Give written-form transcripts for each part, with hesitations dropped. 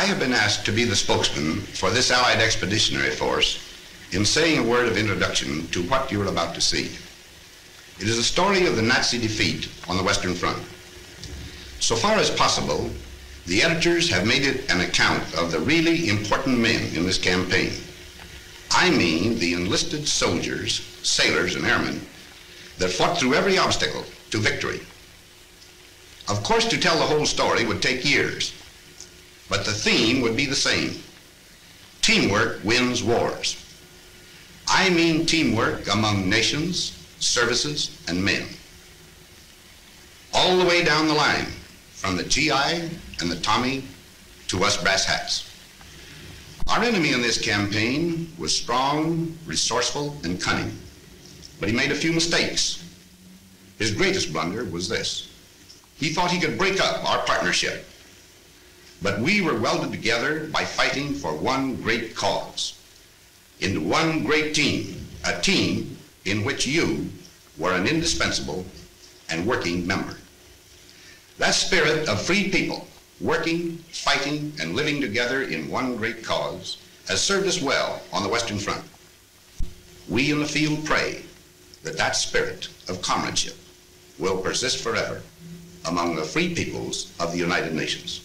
I have been asked to be the spokesman for this Allied Expeditionary Force in saying a word of introduction to what you're about to see. It is a story of the Nazi defeat on the Western Front. So far as possible, the editors have made it an account of the really important men in this campaign. I mean the enlisted soldiers, sailors, and airmen that fought through every obstacle to victory. Of course, to tell the whole story would take years, but the theme would be the same. Teamwork wins wars. I mean teamwork among nations, services, and men. All the way down the line, from the GI and the Tommy to us brass hats. Our enemy in this campaign was strong, resourceful, and cunning, but he made a few mistakes. His greatest blunder was this. He thought he could break up our partnership, but we were welded together by fighting for one great cause, into one great team, a team in which you were an indispensable and working member. That spirit of free people, working, fighting, and living together in one great cause, has served us well on the Western Front. We in the field pray that that spirit of comradeship will persist forever among the free peoples of the United Nations.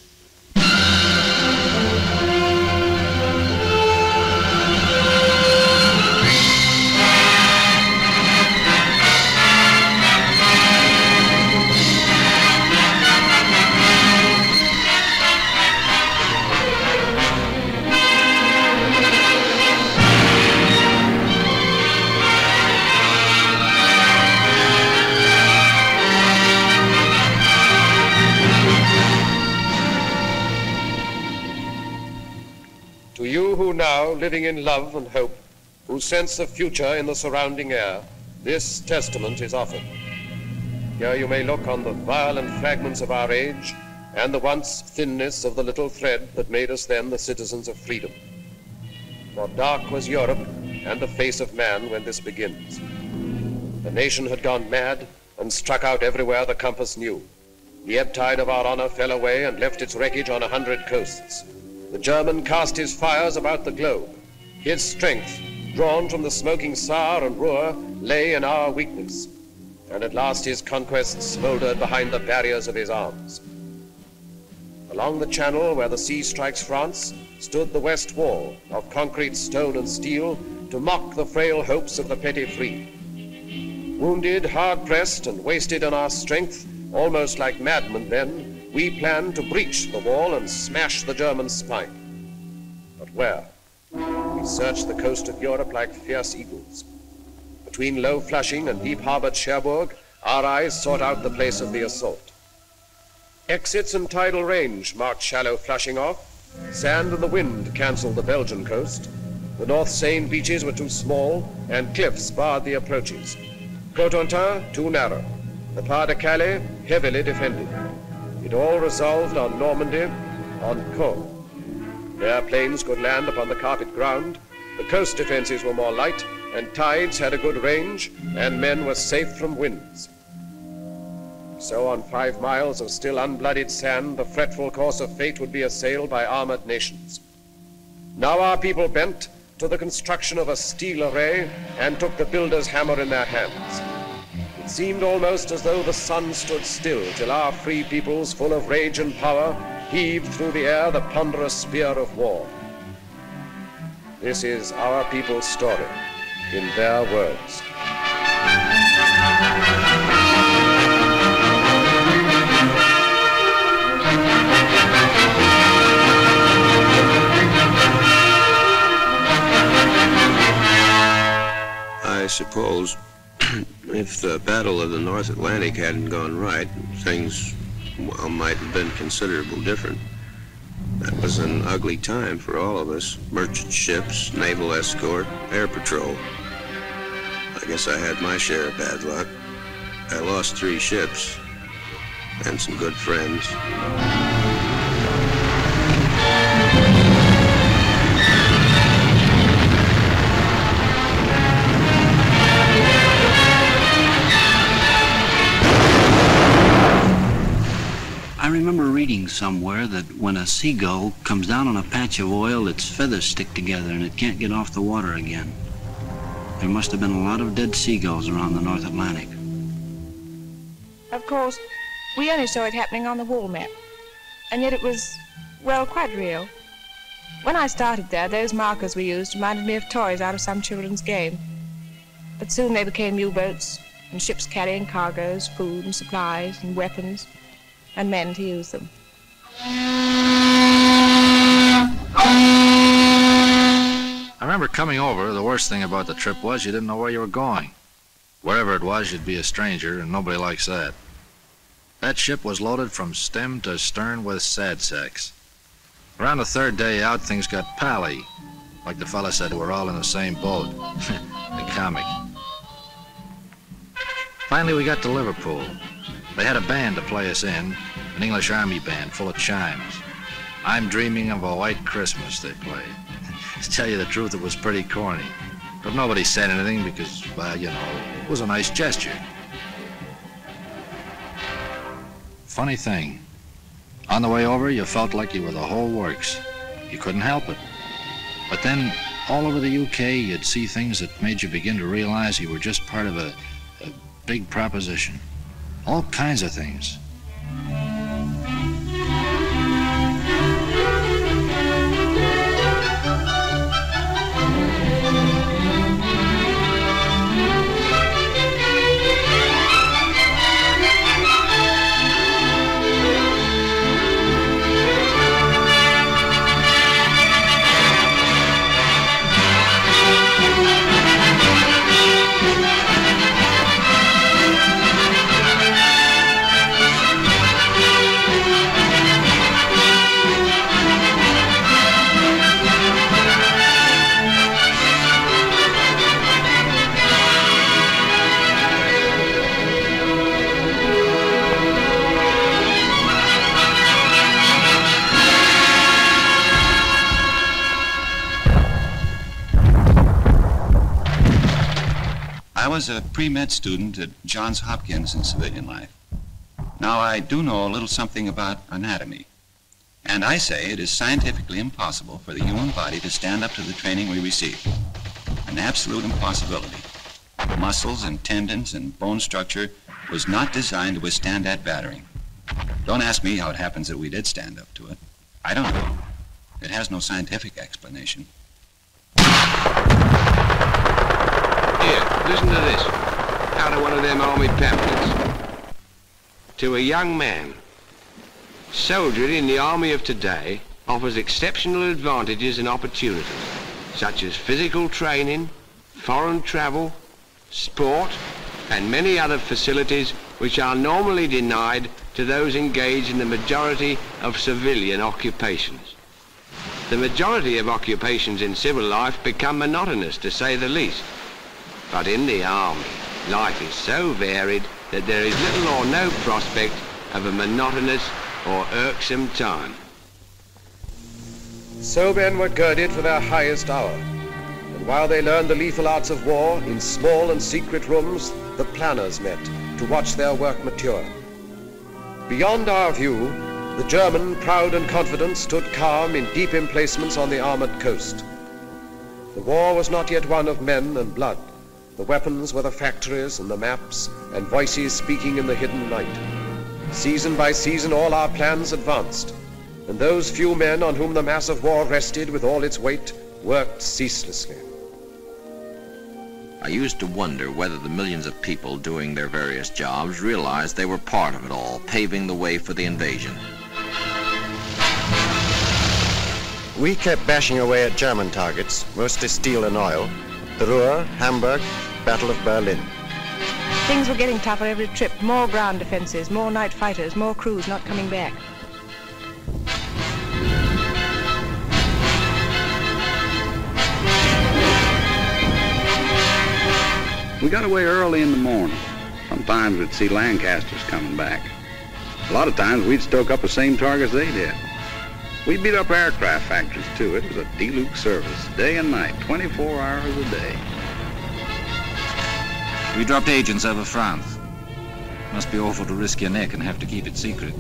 Now living in love and hope, who sense the future in the surrounding air, this testament is offered. Here you may look on the violent fragments of our age and the once thinness of the little thread that made us then the citizens of freedom. For dark was Europe and the face of man when this begins. The nation had gone mad and struck out everywhere the compass knew. The ebb tide of our honor fell away and left its wreckage on 100 coasts. The German cast his fires about the globe. His strength, drawn from the smoking Saar and Ruhr, lay in our weakness. And at last his conquests smoldered behind the barriers of his arms. Along the channel where the sea strikes France stood the West Wall of concrete, stone, and steel to mock the frail hopes of the petty free. Wounded, hard-pressed, and wasted in our strength, almost like madmen then, we planned to breach the wall and smash the German spine. But where? We searched the coast of Europe like fierce eagles. Between low Flushing and deep-harbored Cherbourg, our eyes sought out the place of the assault. Exits and tidal range marked shallow Flushing off. Sand and the wind canceled the Belgian coast. The North Seine beaches were too small, and cliffs barred the approaches. Cotentin, too narrow. The Pas de Calais, heavily defended. It all resolved on Normandy, on Caen. There planes could land upon the carpet ground, the coast defenses were more light, and tides had a good range, and men were safe from winds. So on 5 miles of still unblooded sand, the fretful course of fate would be assailed by armored nations. Now our people bent to the construction of a steel array and took the builder's hammer in their hands. It seemed almost as though the sun stood still till our free peoples, full of rage and power, heaved through the air the ponderous spear of war. This is our people's story, in their words. I suppose if the Battle of the North Atlantic hadn't gone right, things might have been considerably different. That was an ugly time for all of us. Merchant ships, naval escort, air patrol. I guess I had my share of bad luck. I lost 3 ships and some good friends. I remember reading somewhere that when a seagull comes down on a patch of oil, its feathers stick together and it can't get off the water again. There must have been a lot of dead seagulls around the North Atlantic. Of course, we only saw it happening on the wall map, and yet it was, well, quite real. When I started there, those markers we used reminded me of toys out of some children's game. But soon they became U-boats and ships carrying cargoes, food and supplies and weapons, and men to use them. I remember coming over, the worst thing about the trip was you didn't know where you were going. Wherever it was, you'd be a stranger, and nobody likes that. That ship was loaded from stem to stern with sad sacks. Around the third day out, things got pally. Like the fella said, we're all in the same boat. The comic. Finally, we got to Liverpool. They had a band to play us in, an English Army band full of chimes. I'm Dreaming of a White Christmas, they played. To tell you the truth, it was pretty corny. But nobody said anything because, well, you know, it was a nice gesture. Funny thing. On the way over, you felt like you were the whole works. You couldn't help it. But then, all over the UK, you'd see things that made you begin to realize you were just part of a big proposition. All kinds of things. I was a pre-med student at Johns Hopkins in civilian life. Now, I do know a little something about anatomy, and I say it is scientifically impossible for the human body to stand up to the training we receive. An absolute impossibility. Muscles and tendons and bone structure was not designed to withstand that battering. Don't ask me how it happens that we did stand up to it. I don't know. It has no scientific explanation. Here, listen to this, out of one of them army pamphlets. To a young man, soldiering in the army of today offers exceptional advantages and opportunities, such as physical training, foreign travel, sport, and many other facilities which are normally denied to those engaged in the majority of civilian occupations. The majority of occupations in civil life become monotonous, to say the least. But in the army, life is so varied that there is little or no prospect of a monotonous or irksome time. So men were girded for their highest hour, and while they learned the lethal arts of war, in small and secret rooms, the planners met to watch their work mature. Beyond our view, the German, proud and confident, stood calm in deep emplacements on the armored coast. The war was not yet one of men and blood. The weapons were the factories and the maps and voices speaking in the hidden night. Season by season all our plans advanced, and those few men on whom the mass of war rested with all its weight worked ceaselessly. I used to wonder whether the millions of people doing their various jobs realized they were part of it all, paving the way for the invasion. We kept bashing away at German targets, mostly steel and oil. The Ruhr, Hamburg, Battle of Berlin. Things were getting tougher every trip. More ground defenses, more night fighters, more crews not coming back. We got away early in the morning. Sometimes we'd see Lancasters coming back. A lot of times we'd stoke up the same targets they did. We beat up aircraft factories, too. It was a deluxe service, day and night, 24 hours a day. We dropped agents over France. Must be awful to risk your neck and have to keep it secret.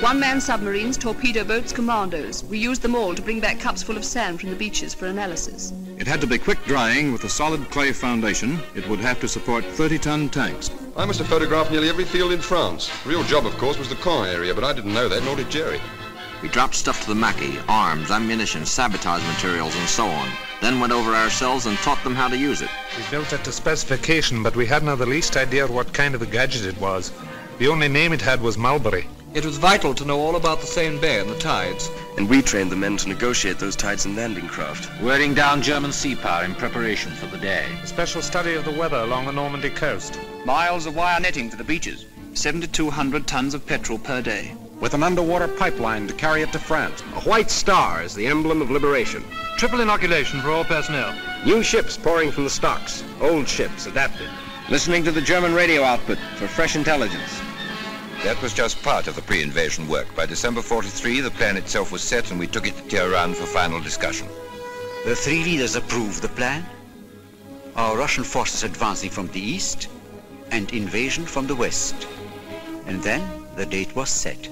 One-man submarines, torpedo boats, commandos. We used them all to bring back cups full of sand from the beaches for analysis. It had to be quick drying with a solid clay foundation. It would have to support 30-ton tanks. I must have photographed nearly every field in France. The real job, of course, was the Caen area, but I didn't know that, nor did Jerry. We dropped stuff to the Mackey, arms, ammunition, sabotage materials, and so on. Then went over ourselves and taught them how to use it. We built it to specification, but we hadn't the least idea what kind of a gadget it was. The only name it had was Mulberry. It was vital to know all about the Seine Bay and the tides. And we trained the men to negotiate those tides and landing craft. Wearing down German sea power in preparation for the day. A special study of the weather along the Normandy coast. Miles of wire netting for the beaches. 7,200 tons of petrol per day. With an underwater pipeline to carry it to France. A white star is the emblem of liberation. Triple inoculation for all personnel. New ships pouring from the stocks. Old ships adapted. Listening to the German radio output for fresh intelligence. That was just part of the pre-invasion work. By December 43, the plan itself was set and we took it to Tehran for final discussion. The three leaders approved the plan. Our Russian forces advancing from the east and invasion from the west. And then the date was set.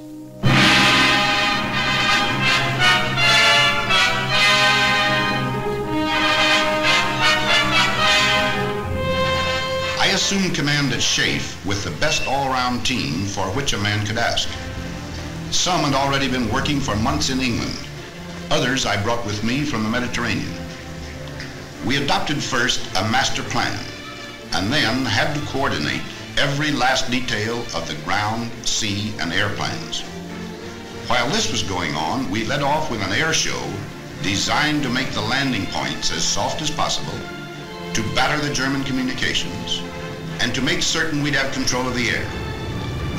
I assumed command at Chafe with the best all-round team for which a man could ask. Some had already been working for months in England. Others I brought with me from the Mediterranean. We adopted first a master plan, and then had to coordinate every last detail of the ground, sea, and air plans. While this was going on, we led off with an air show designed to make the landing points as soft as possible, to batter the German communications, and to make certain we'd have control of the air.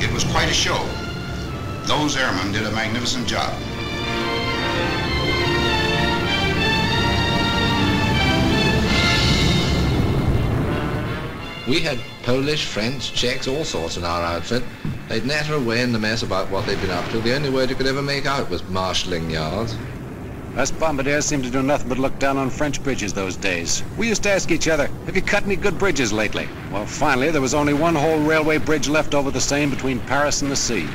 It was quite a show. Those airmen did a magnificent job. We had Polish, French, Czechs, all sorts in our outfit. They'd natter away in the mess about what they'd been up to. The only word you could ever make out was marshalling yards. Us bombardiers seemed to do nothing but look down on French bridges those days. We used to ask each other, have you cut any good bridges lately? Well, finally, there was only one whole railway bridge left over the Seine between Paris and the sea.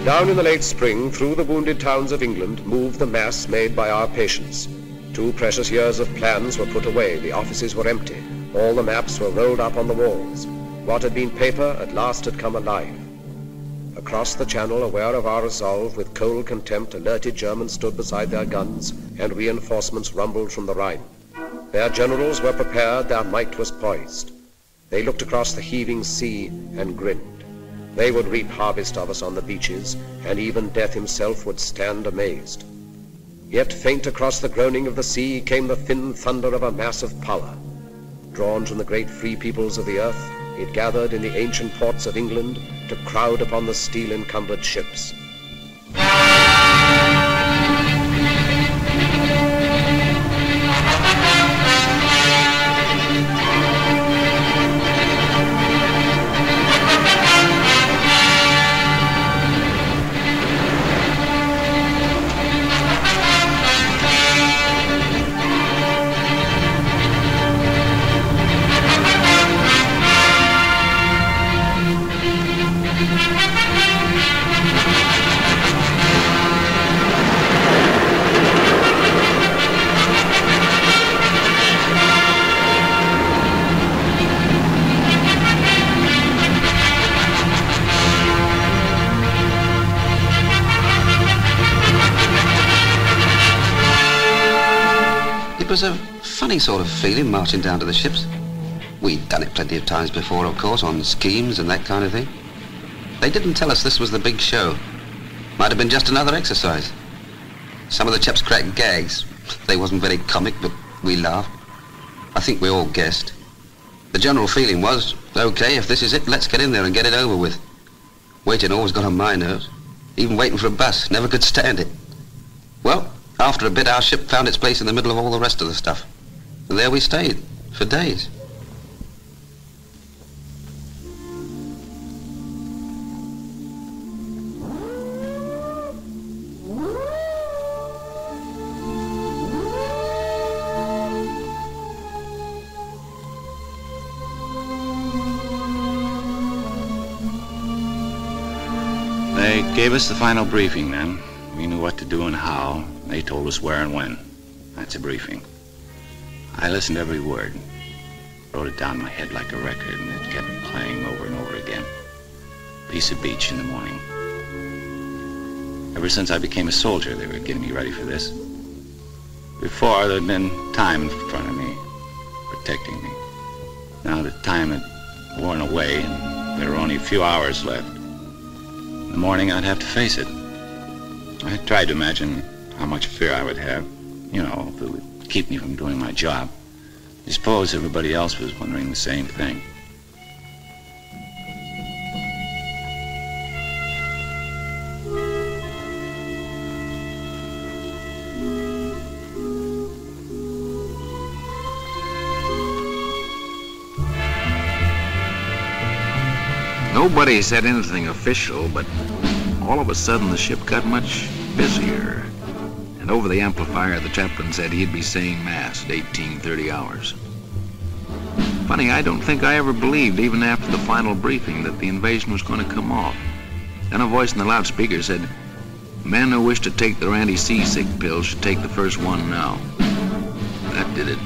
Down in the late spring, through the wounded towns of England, moved the mass made by our patients. 2 precious years of plans were put away. The offices were empty. All the maps were rolled up on the walls. What had been paper at last had come alive. Across the channel, aware of our resolve, with cold contempt, alerted Germans stood beside their guns, and reinforcements rumbled from the Rhine. Their generals were prepared, their might was poised. They looked across the heaving sea and grinned. They would reap harvest of us on the beaches, and even death himself would stand amazed. Yet faint across the groaning of the sea came the thin thunder of a massive power. Drawn from the great free peoples of the earth, it gathered in the ancient ports of England to crowd upon the steel-encumbered ships. It was a funny sort of feeling marching down to the ships. We'd done it plenty of times before, of course, on schemes and that kind of thing. They didn't tell us this was the big show. Might have been just another exercise. Some of the chaps cracked gags. They wasn't very comic, but we laughed. I think we all guessed. The general feeling was, okay, if this is it, let's get in there and get it over with. Waiting always got on my nerves. Even waiting for a bus, never could stand it. Well, after a bit, our ship found its place in the middle of all the rest of the stuff. And there we stayed, for days. They gave us the final briefing then. We knew what to do and how. They told us where and when. That's a briefing. I listened to every word. Wrote it down in my head like a record, and it kept playing over and over again. Piece of beach in the morning. Ever since I became a soldier, they were getting me ready for this. Before, there'd been time in front of me, protecting me. Now the time had worn away, and there were only a few hours left. In the morning, I'd have to face it. I tried to imagine how much fear I would have, you know, if it would keep me from doing my job. I suppose everybody else was wondering the same thing. Nobody said anything official, but all of a sudden the ship got much busier. And over the amplifier, the chaplain said he'd be saying Mass at 18:30 hours. Funny, I don't think I ever believed, even after the final briefing, that the invasion was going to come off. Then a voice in the loudspeaker said, "Men who wish to take their anti-seasick pills should take the first one now." That did it.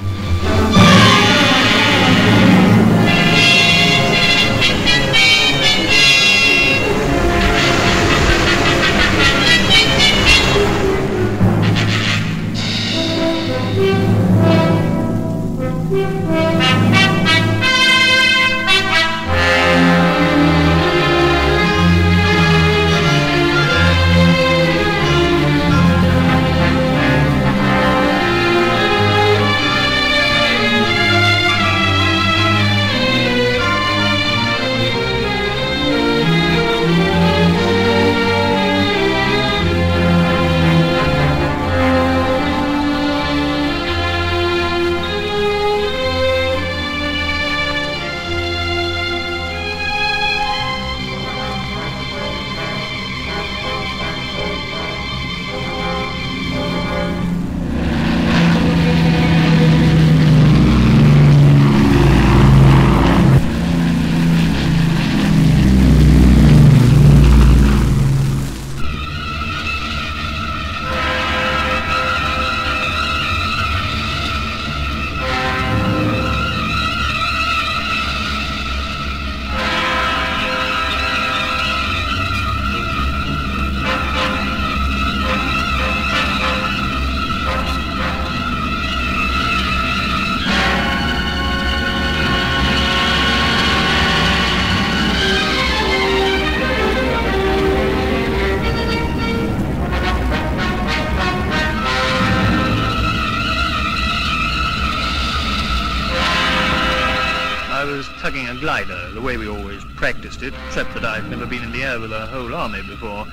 tugging a glider, the way we always practiced it, except that I've never been in the air with a whole army before.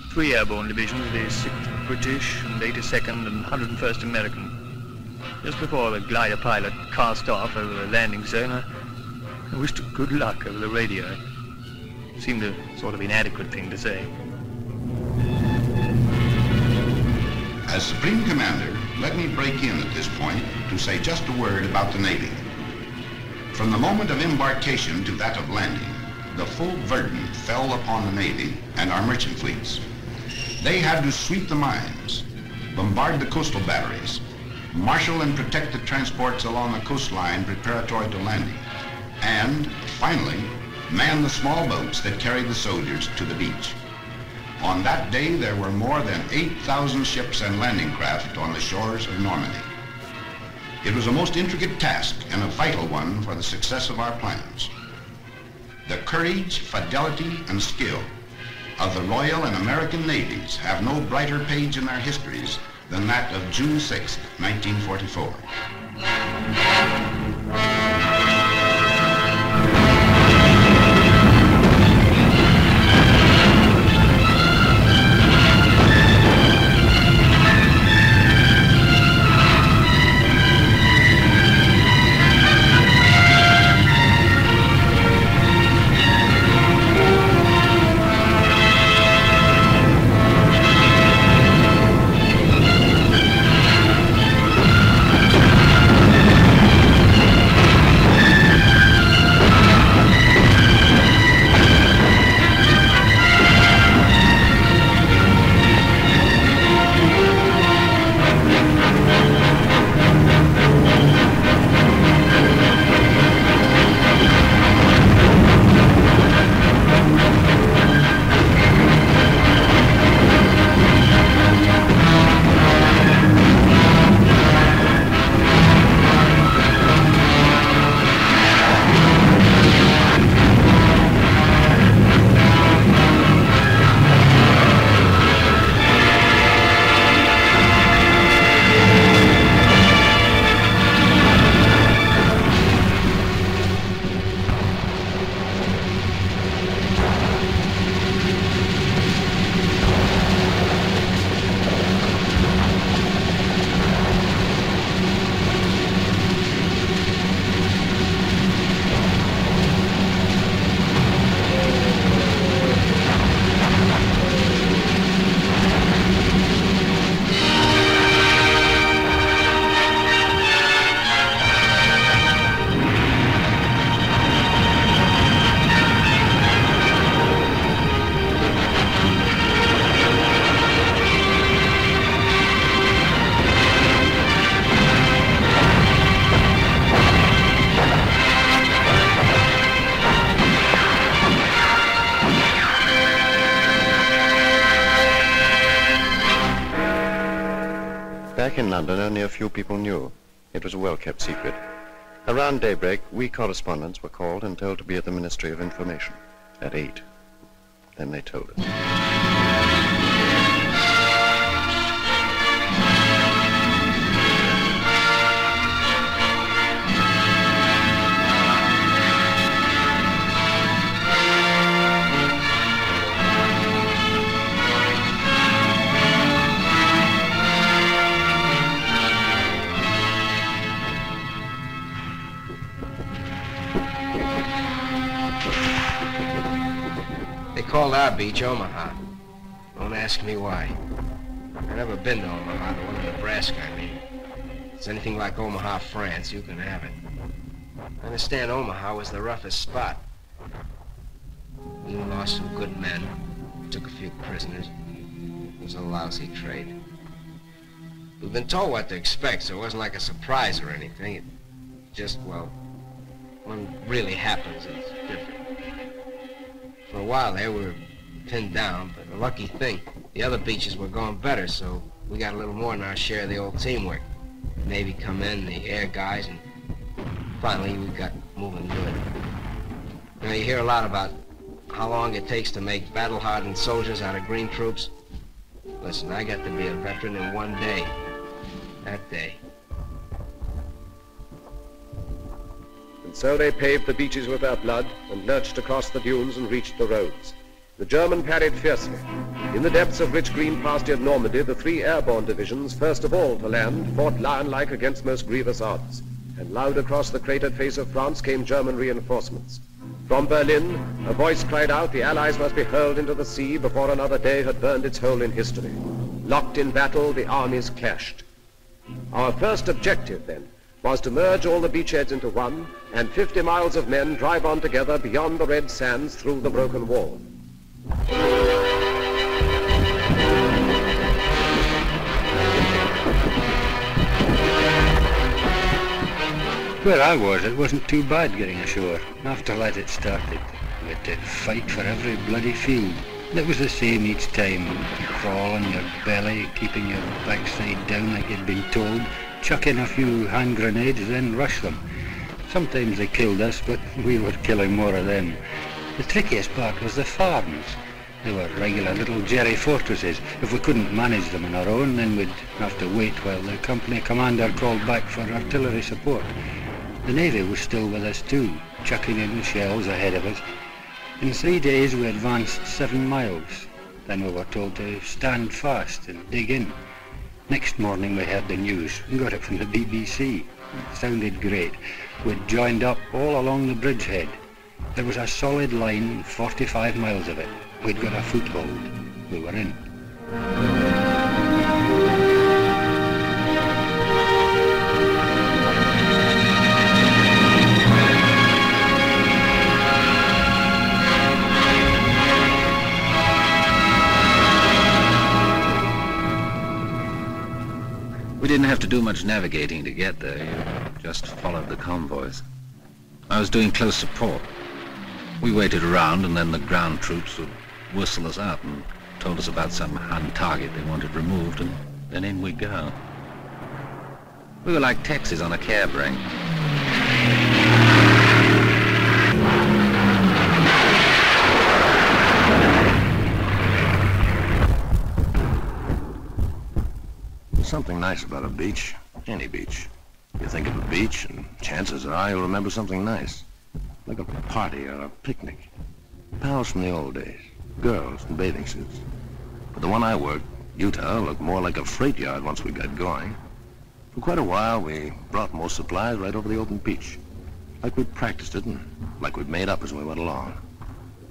3 airborne divisions, the 6th British and 82nd and 101st American. Just before the glider pilot cast off over the landing zone, I wished him good luck over the radio. It seemed a sort of inadequate thing to say. As Supreme Commander, let me break in at this point to say just a word about the Navy. From the moment of embarkation to that of landing, the full burden fell upon the Navy and our merchant fleets. They had to sweep the mines, bombard the coastal batteries, marshal and protect the transports along the coastline preparatory to landing, and, finally, man the small boats that carried the soldiers to the beach. On that day, there were more than 8,000 ships and landing craft on the shores of Normandy. It was a most intricate task and a vital one for the success of our plans. The courage, fidelity, and skill of the Royal and American Navies have no brighter page in their histories than that of June 6, 1944. Back in London, only a few people knew. It was a well-kept secret. Around daybreak, we correspondents were called and told to be at the Ministry of Information at 8. Then they told us. They called our beach Omaha. Don't ask me why. I've never been to Omaha, the one in Nebraska, I mean. If it's anything like Omaha, France, you can have it. I understand Omaha was the roughest spot. We lost some good men, took a few prisoners. It was a lousy trade. We've been told what to expect, so it wasn't like a surprise or anything. It just, well, when it really happens, it's different. For a while there, we were pinned down, but a lucky thing, the other beaches were going better, so we got a little more than our share of the old teamwork. The Navy come in, the air guys, and finally we got moving good. You know, you hear a lot about how long it takes to make battle-hardened soldiers out of green troops. Listen, I got to be a veteran in one day. That day. And so they paved the beaches with their blood and lurched across the dunes and reached the roads. The German parried fiercely. In the depths of rich green pastured Normandy, the 3 airborne divisions, first of all to land, fought lion-like against most grievous odds. And loud across the cratered face of France came German reinforcements. From Berlin, a voice cried out the Allies must be hurled into the sea before another day had burned its hole in history. Locked in battle, the armies clashed. Our first objective, then, was to merge all the beachheads into one, and 50 miles of men drive on together beyond the red sands through the broken wall. Where I was, it wasn't too bad getting ashore. After that it started. We had to fight for every bloody field. It was the same each time. Crawl on your belly, keeping your backside down like you'd been told, chuck in a few hand grenades, then rush them. Sometimes they killed us, but we were killing more of them. The trickiest part was the farms. They were regular little jerry fortresses. If we couldn't manage them on our own, then we'd have to wait while the company commander called back for artillery support. The Navy was still with us too, chucking in shells ahead of us. In 3 days we advanced 7 miles. Then we were told to stand fast and dig in. Next morning we heard the news. We got it from the BBC. It sounded great. We'd joined up all along the bridgehead. There was a solid line, 45 miles of it. We'd got a foothold. We were in. We didn't have to do much navigating to get there. You just followed the convoys. I was doing close support. We waited around, and then the ground troops would whistle us out and told us about some hand target they wanted removed, and then in we go. We were like taxis on a cab rank. There's something nice about a beach, any beach. You think of a beach, and chances are you'll remember something nice. Like a party or a picnic. Pals from the old days. Girls in bathing suits. But the one I worked, Utah, looked more like a freight yard once we got going. For quite a while, we brought most supplies right over the open beach. Like we'd practiced it and like we'd made up as we went along.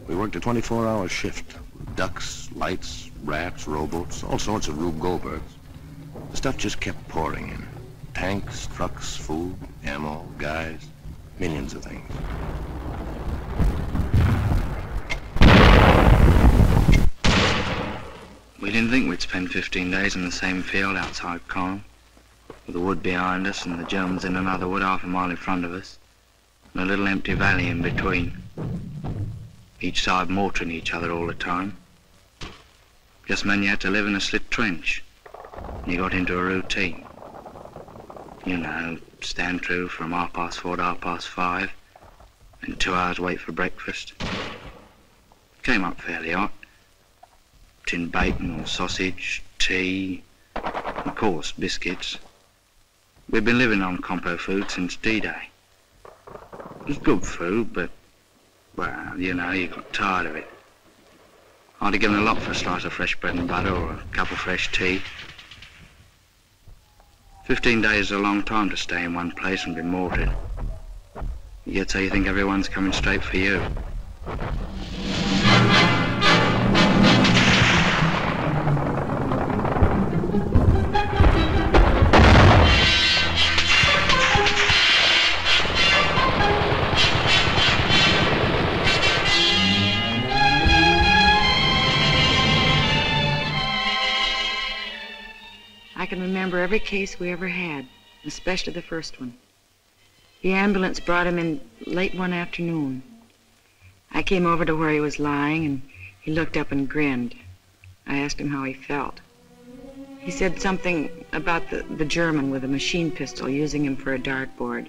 We worked a 24-hour shift. Ducks, lights, rafts, rowboats, all sorts of Rube Goldbergs. The stuff just kept pouring in. Tanks, trucks, food, ammo, guys, millions of things. We didn't think we'd spend 15 days in the same field outside Corinth, with the wood behind us and the Germans in another wood half a mile in front of us, and a little empty valley in between, each side mortaring each other all the time. Just meant you had to live in a slit trench. You got into a routine. You know, stand through from 4:30 to 5:30, and 2 hours wait for breakfast. Came up fairly hot. Tinned bacon or sausage, tea, and of course biscuits. We've been living on compo food since D-Day. It was good food, but, well, you know, you got tired of it. I'd have given a lot for a slice of fresh bread and butter or a cup of fresh tea. 15 days is a long time to stay in one place and be mortared. You get so you think everyone's coming straight for you. I can remember every case we ever had, especially the first one. The ambulance brought him in late one afternoon. I came over to where he was lying, and he looked up and grinned. I asked him how he felt. He said something about the German with a machine pistol using him for a dartboard.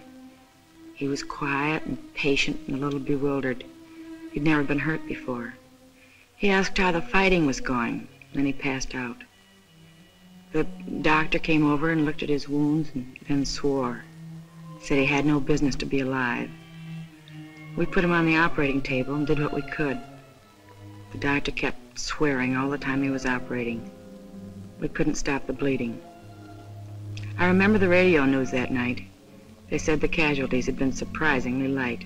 He was quiet and patient and a little bewildered. He'd never been hurt before. He asked how the fighting was going, then he passed out. The doctor came over and looked at his wounds and then swore. Said he had no business to be alive. We put him on the operating table and did what we could. The doctor kept swearing all the time he was operating. We couldn't stop the bleeding. I remember the radio news that night. They said the casualties had been surprisingly light.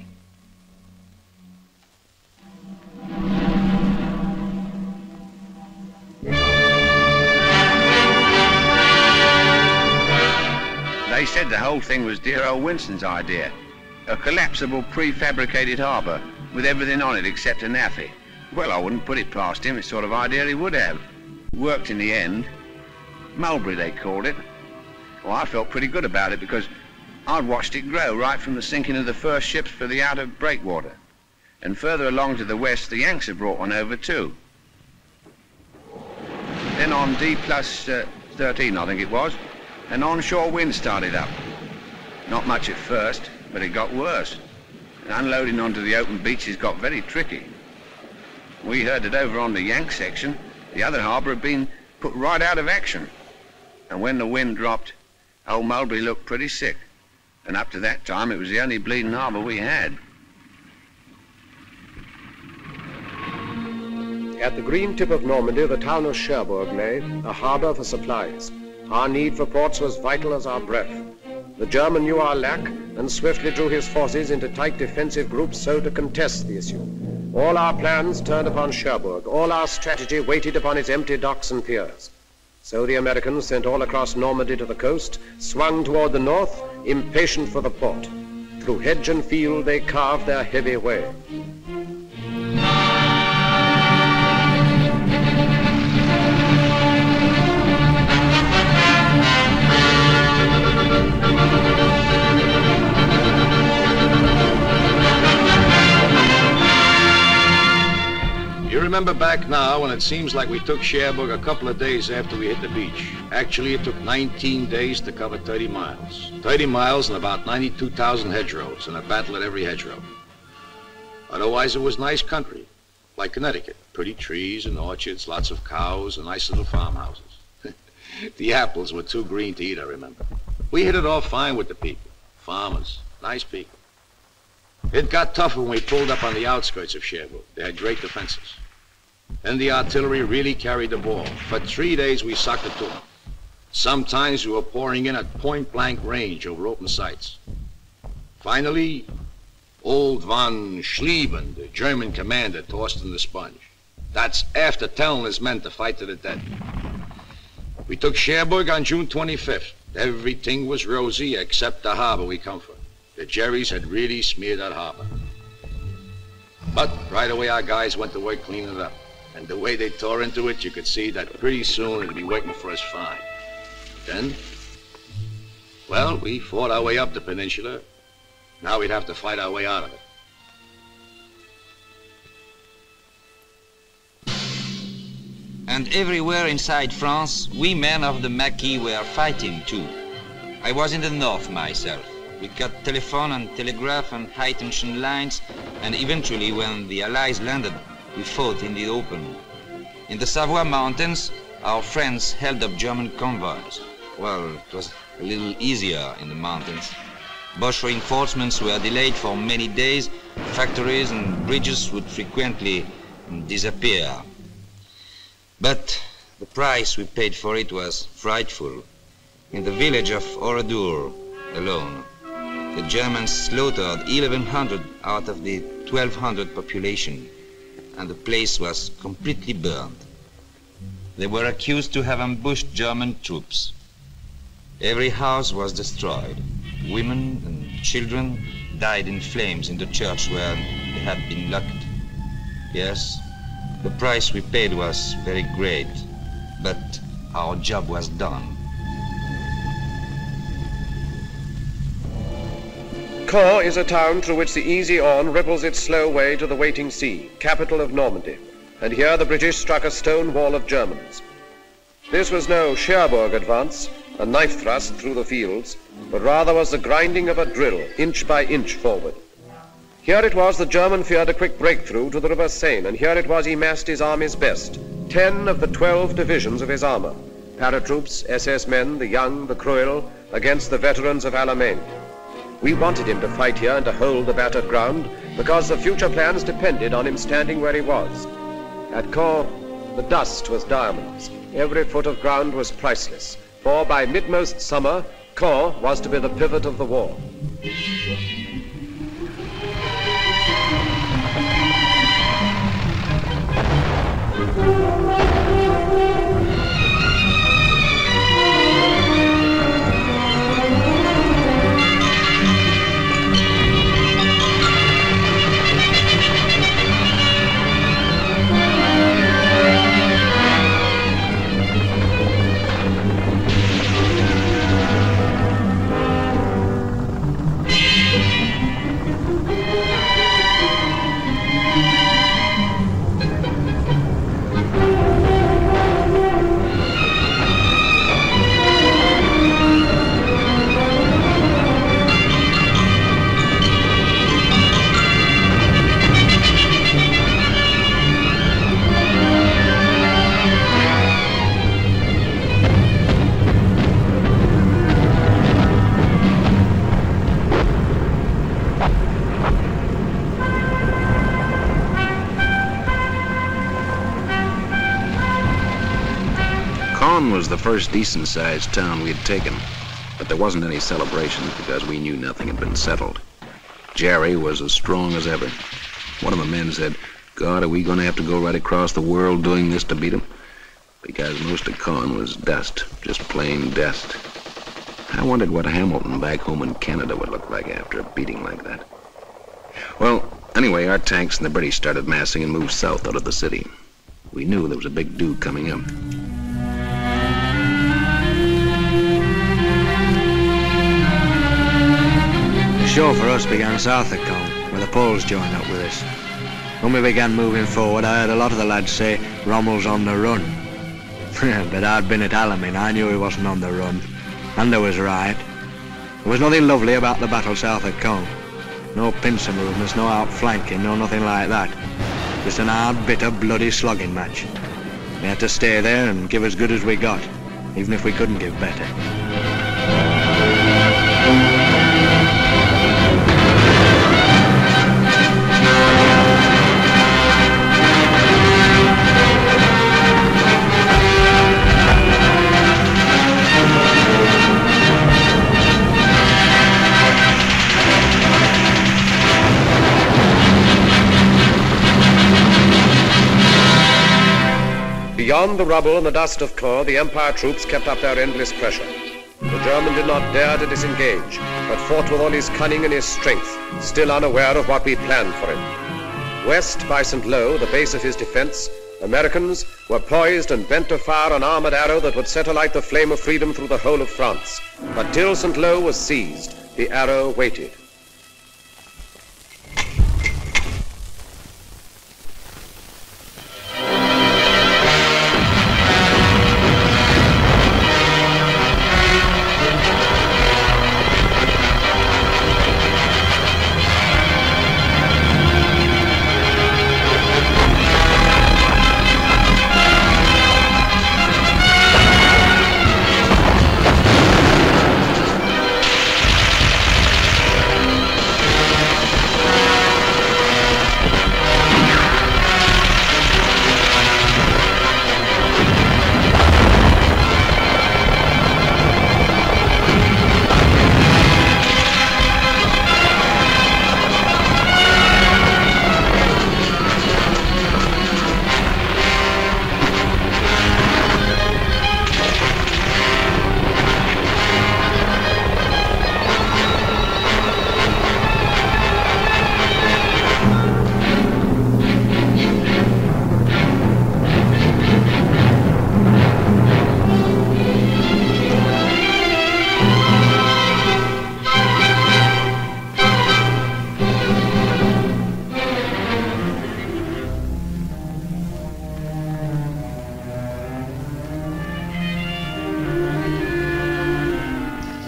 They said the whole thing was dear old Winston's idea. A collapsible prefabricated harbour with everything on it except a naffy. Well, I wouldn't put it past him. It's the sort of idea he would have. Worked in the end. Mulberry, they called it. Well, I felt pretty good about it because I'd watched it grow right from the sinking of the first ships for the outer breakwater. And further along to the west, the Yanks had brought one over too. Then on D+13, I think it was, an onshore wind started up. Not much at first, but it got worse. And unloading onto the open beaches got very tricky. We heard that over on the Yank section, the other harbour had been put right out of action. And when the wind dropped, old Mulberry looked pretty sick. And up to that time, it was the only bleeding harbour we had. At the green tip of Normandy, the town of Cherbourg lay, a harbour for supplies. Our need for ports was vital as our breath. The German knew our lack and swiftly drew his forces into tight defensive groups so to contest the issue. All our plans turned upon Cherbourg. All our strategy waited upon its empty docks and piers. So the Americans, sent all across Normandy to the coast, swung toward the north, impatient for the port. Through hedge and field they carved their heavy way. You remember back now when it seems like we took Cherbourg a couple of days after we hit the beach. Actually, it took 19 days to cover 30 miles. 30 miles and about 92,000 hedgerows, and a battle at every hedgerow. Otherwise, it was nice country, like Connecticut. Pretty trees and orchards, lots of cows, and nice little farmhouses. The apples were too green to eat, I remember. We hit it off fine with the people. Farmers, nice people. It got tougher when we pulled up on the outskirts of Cherbourg. They had great defenses. Then the artillery really carried the ball. For 3 days we sucked it to them. Sometimes we were pouring in at point-blank range over open sights. Finally, old von Schlieben, the German commander, tossed in the sponge. That's after telling his men to fight to the death. We took Cherbourg on June 25th. Everything was rosy except the harbor we come from. The Jerrys had really smeared that harbor. But right away our guys went to work cleaning it up. And the way they tore into it, you could see that pretty soon it'd be waiting for us fine. Then, well, we fought our way up the peninsula. Now we'd have to fight our way out of it. And everywhere inside France, we men of the Maquis were fighting too. I was in the north myself. We cut telephone and telegraph and high-tension lines, and eventually when the Allies landed, we fought in the open. In the Savoy Mountains, our friends held up German convoys. Well, it was a little easier in the mountains. Boche reinforcements were delayed for many days. Factories and bridges would frequently disappear. But the price we paid for it was frightful. In the village of Oradour alone, the Germans slaughtered 1,100 out of the 1,200 population, and the place was completely burned. They were accused to have ambushed German troops. Every house was destroyed. Women and children died in flames in the church where they had been locked. Yes, the price we paid was very great, but our job was done. Caen is a town through which the easy Orne ripples its slow way to the waiting sea, capital of Normandy, and here the British struck a stone wall of Germans. This was no Cherbourg advance, a knife thrust through the fields, but rather was the grinding of a drill, inch by inch forward. Here it was the German feared a quick breakthrough to the River Seine, and here it was he massed his army's best, 10 of the 12 divisions of his armor, paratroops, SS men, the young, the cruel, against the veterans of Alamein. We wanted him to fight here and to hold the battered ground, because the future plans depended on him standing where he was. At Caen, the dust was diamonds. Every foot of ground was priceless, for by midmost summer, Caen was to be the pivot of the war. Was the first decent-sized town we had taken, but there wasn't any celebrations because we knew nothing had been settled. Jerry was as strong as ever. One of the men said, "God, are we going to have to go right across the world doing this to beat them?" Because most of Caen was dust, just plain dust. I wondered what Hamilton back home in Canada would look like after a beating like that. Well, anyway, our tanks and the British started massing and moved south out of the city. We knew there was a big do coming up. The show for us began south of Caen, where the Poles joined up with us. When we began moving forward, I heard a lot of the lads say Rommel's on the run. But I'd been at Alamein, I knew he wasn't on the run. And I was right. There was nothing lovely about the battle south of Caen. No pincer movements, no outflanking, no nothing like that. Just an hard, bitter, bloody slogging match. We had to stay there and give as good as we got, even if we couldn't give better. Beyond the rubble and the dust of Caen, the Empire troops kept up their endless pressure. The German did not dare to disengage, but fought with all his cunning and his strength, still unaware of what we planned for him. West by St. Lo, the base of his defense, Americans were poised and bent to fire an armored arrow that would set alight the flame of freedom through the whole of France. But till St. Lo was seized, the arrow waited.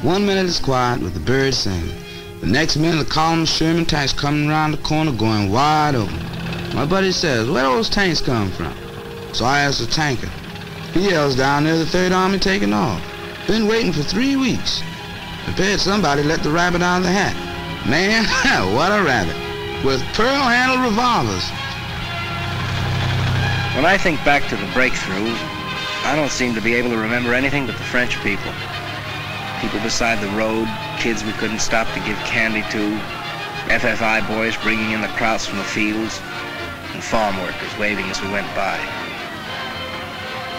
1 minute it's quiet with the birds singing. The next minute the column of Sherman tanks coming around the corner going wide open. My buddy says, where those tanks come from? So I ask the tanker. He yells down there, the Third Army taking off. Been waiting for 3 weeks. Prepared somebody let the rabbit out of the hat. Man, what a rabbit. With pearl-handled revolvers. When I think back to the breakthrough, I don't seem to be able to remember anything but the French people. People beside the road, kids we couldn't stop to give candy to, FFI boys bringing in the krauts from the fields, and farm workers waving as we went by.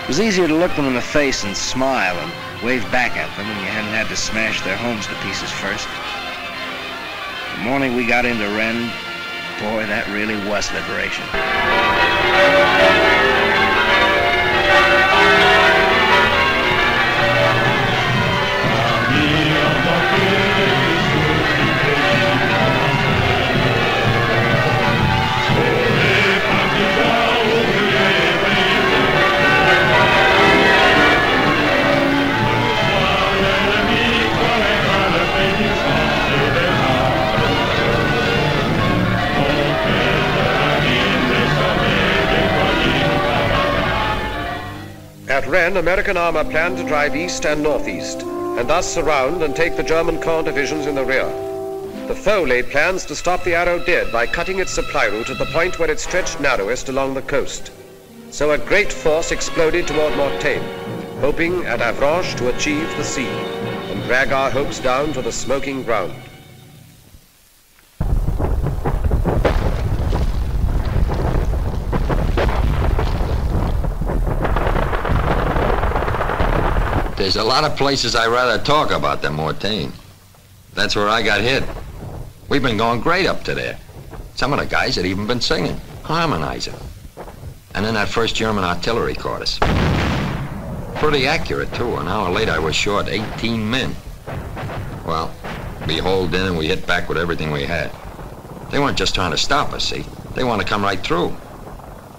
It was easier to look them in the face and smile and wave back at them when you hadn't had to smash their homes to pieces first. The morning we got into Rennes, boy, that really was liberation. At Rennes, American armor planned to drive east and northeast, and thus surround and take the German corps divisions in the rear. The foe laid plans to stop the Arrow dead by cutting its supply route at the point where it stretched narrowest along the coast. So a great force exploded toward Mortain, hoping at Avranches to achieve the sea and drag our hopes down to the smoking ground. There's a lot of places I'd rather talk about than Mortain. That's where I got hit. We've been going great up to there. Some of the guys had even been singing, harmonizing. And then that first German artillery caught us. Pretty accurate, too. An hour later, I was short 18 men. Well, we holed in and we hit back with everything we had. They weren't just trying to stop us, see? They want to come right through.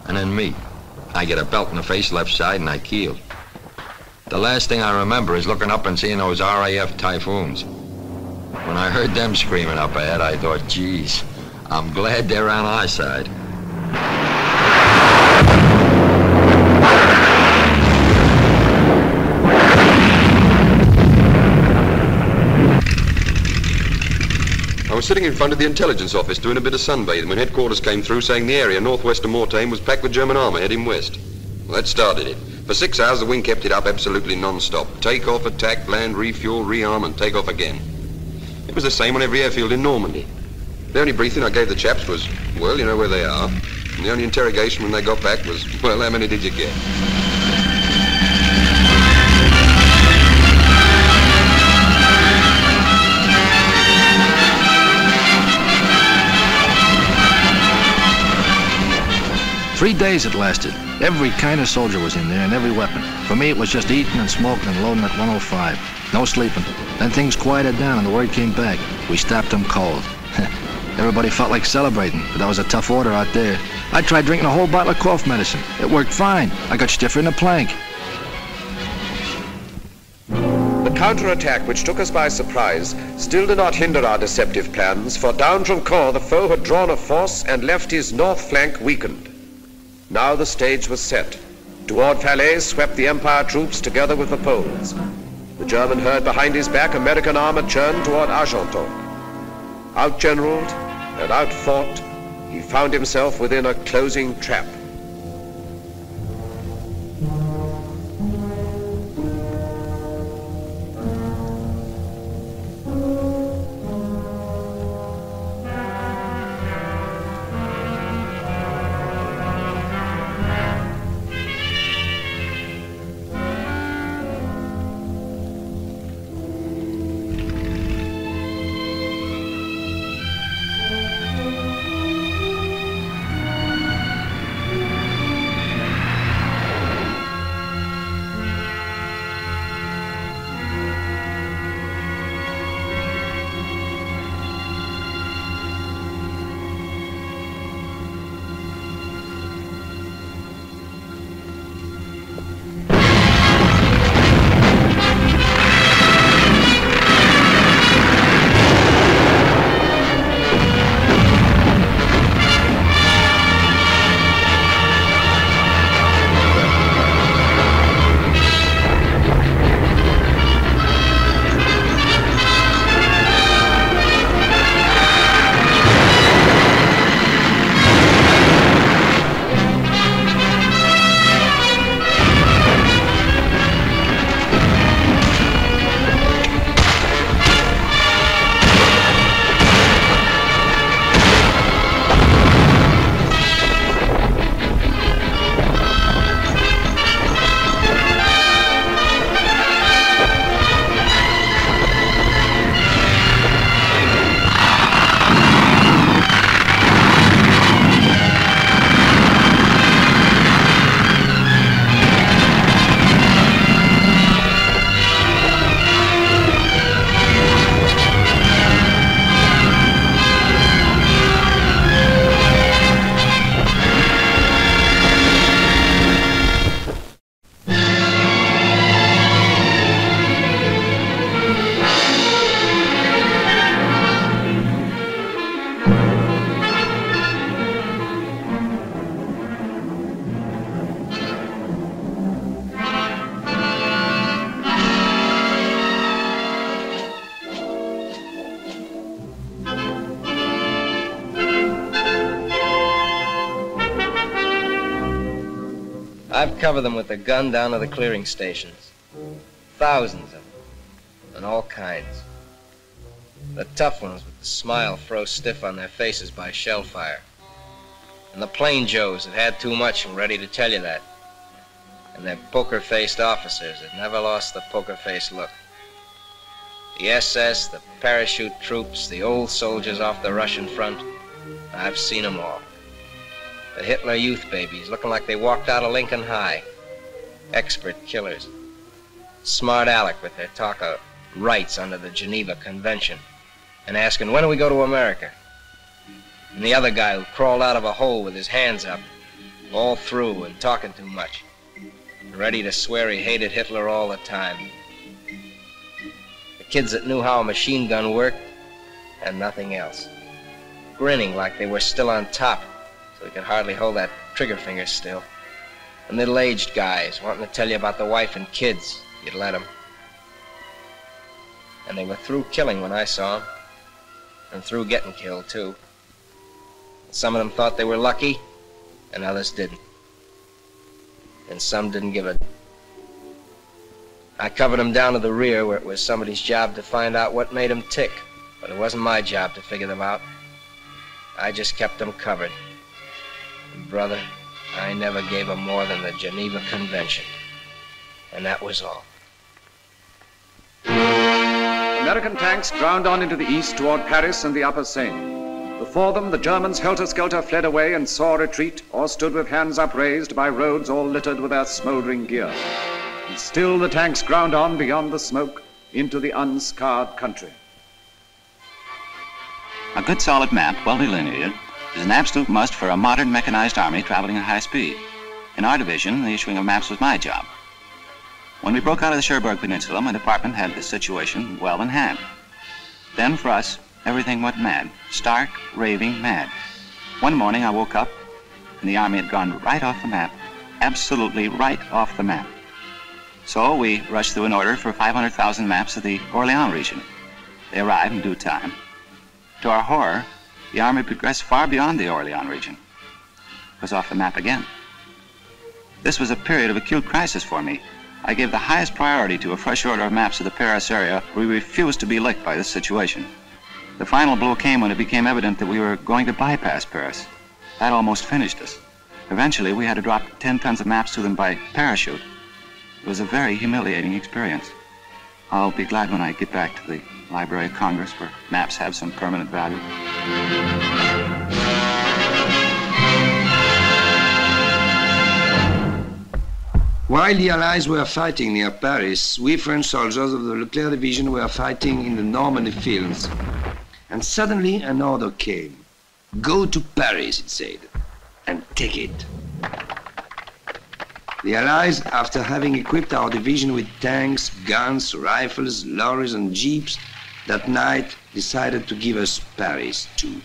And then me. I get a belt in the face left side and I keeled. The last thing I remember is looking up and seeing those RAF Typhoons. When I heard them screaming up ahead, I thought, geez, I'm glad they're on our side. I was sitting in front of the intelligence office doing a bit of sunbathing when headquarters came through saying the area northwest of Mortain was packed with German armor heading west. Well, that started it. For 6 hours, the wing kept it up absolutely non-stop. Take off, attack, land, refuel, rearm, and take off again. It was the same on every airfield in Normandy. The only briefing I gave the chaps was, well, you know where they are. And the only interrogation when they got back was, well, how many did you get? Three days it lasted. Every kind of soldier was in there and every weapon. For me, it was just eating and smoking and loading at 105. No sleeping. Then things quieted down and the word came back. We stopped them cold. Everybody felt like celebrating, but that was a tough order out there. I tried drinking a whole bottle of cough medicine. It worked fine. I got stiffer than a plank. The counterattack, which took us by surprise, still did not hinder our deceptive plans, for down from Caen the foe had drawn a force and left his north flank weakened. Now the stage was set. Toward Falaise swept the Empire troops together with the Poles. The German heard behind his back American armor churn toward Argenton. Outgeneraled and outfought, he found himself within a closing trap. I've covered them with the gun down to the clearing stations. Thousands of them, and all kinds. The tough ones with the smile froze stiff on their faces by shell fire. And the plain Joes that had too much and ready to tell you that. And their poker-faced officers that never lost the poker-faced look. The SS, the parachute troops, the old soldiers off the Russian front, I've seen them all. The Hitler youth babies looking like they walked out of Lincoln High. Expert killers. Smart Alec with their talk of rights under the Geneva Convention and asking, when do we go to America? And the other guy who crawled out of a hole with his hands up, all through and talking too much, and ready to swear he hated Hitler all the time. The kids that knew how a machine gun worked and nothing else. Grinning like they were still on top, so they could hardly hold that trigger finger still. And middle-aged guys wanting to tell you about the wife and kids, you'd let them. And they were through killing when I saw them, and through getting killed, too. Some of them thought they were lucky, and others didn't. And some didn't give a... I covered them down to the rear where it was somebody's job to find out what made them tick, but it wasn't my job to figure them out. I just kept them covered. And brother, I never gave them more than the Geneva Convention. And that was all. American tanks ground on into the east toward Paris and the Upper Seine. Before them, the Germans helter-skelter fled away and saw retreat, or stood with hands upraised by roads all littered with their smoldering gear. And still the tanks ground on beyond the smoke into the unscarred country. A good solid map, well delineated, is an absolute must for a modern mechanized army traveling at high speed. In our division, the issuing of maps was my job. When we broke out of the Cherbourg Peninsula, my department had the situation well in hand. Then, for us, everything went mad, stark, raving mad. One morning I woke up, and the army had gone right off the map, absolutely right off the map. So we rushed through an order for 500,000 maps of the Orléans region. They arrived in due time. To our horror, the army progressed far beyond the Orléans region. It was off the map again. This was a period of acute crisis for me. I gave the highest priority to a fresh order of maps of the Paris area. We refused to be licked by this situation. The final blow came when it became evident that we were going to bypass Paris. That almost finished us. Eventually, we had to drop 10 tons of maps to them by parachute. It was a very humiliating experience. I'll be glad when I get back to the Library of Congress, where maps have some permanent value. While the Allies were fighting near Paris, we French soldiers of the Leclerc Division were fighting in the Normandy fields. And suddenly an order came. Go to Paris, it said, and take it. The Allies, after having equipped our division with tanks, guns, rifles, lorries, and jeeps, that night decided to give us Paris, too.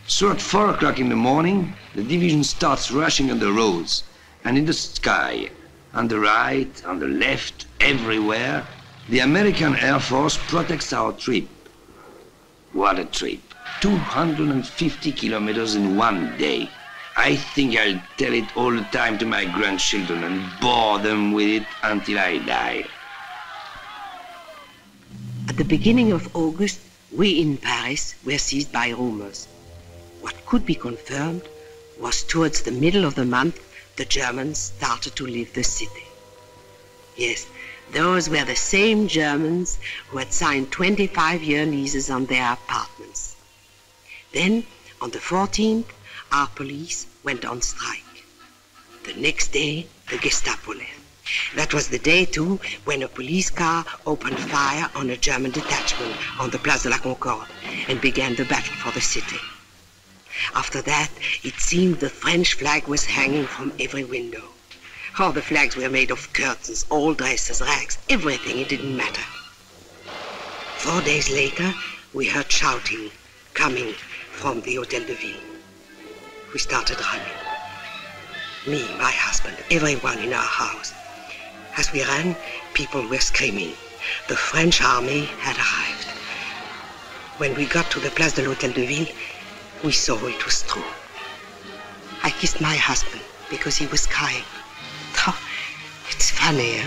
So at 4 o'clock in the morning, the division starts rushing on the roads, and in the sky, on the right, on the left, everywhere, the American Air Force protects our trip. What a trip. 250 kilometers in one day. I think I'll tell it all the time to my grandchildren and bore them with it until I die. At the beginning of August, we in Paris were seized by rumors. What could be confirmed was towards the middle of the month, the Germans started to leave the city. Yes, those were the same Germans who had signed 25-year leases on their apartments. Then, on the 14th, our police went on strike. The next day, the Gestapo left. That was the day, too, when a police car opened fire on a German detachment on the Place de la Concorde and began the battle for the city. After that, it seemed the French flag was hanging from every window. All the flags were made of curtains, old dresses, rags, everything, it didn't matter. 4 days later, we heard shouting coming from the Hotel de Ville. We started running. Me, my husband, everyone in our house. As we ran, people were screaming. The French army had arrived. When we got to the Place de l'Hôtel de Ville, we saw it was true. I kissed my husband because he was crying. funnier.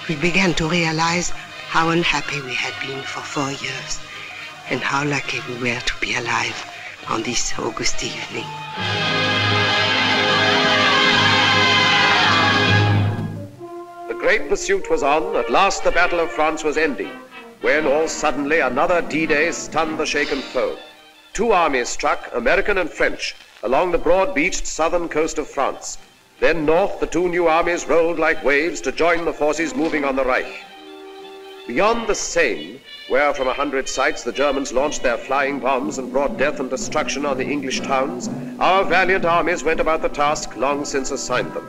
We began to realize how unhappy we had been for 4 years and how lucky we were to be alive on this August evening. The great pursuit was on. At last the Battle of France was ending, when all suddenly another D-Day stunned the shaken foe. 2 armies struck, American and French, along the broad-beached southern coast of France. Then north, the 2 new armies rolled like waves to join the forces moving on the Reich. Beyond the Seine, where from 100 sites the Germans launched their flying bombs and brought death and destruction on the English towns, our valiant armies went about the task long since assigned them.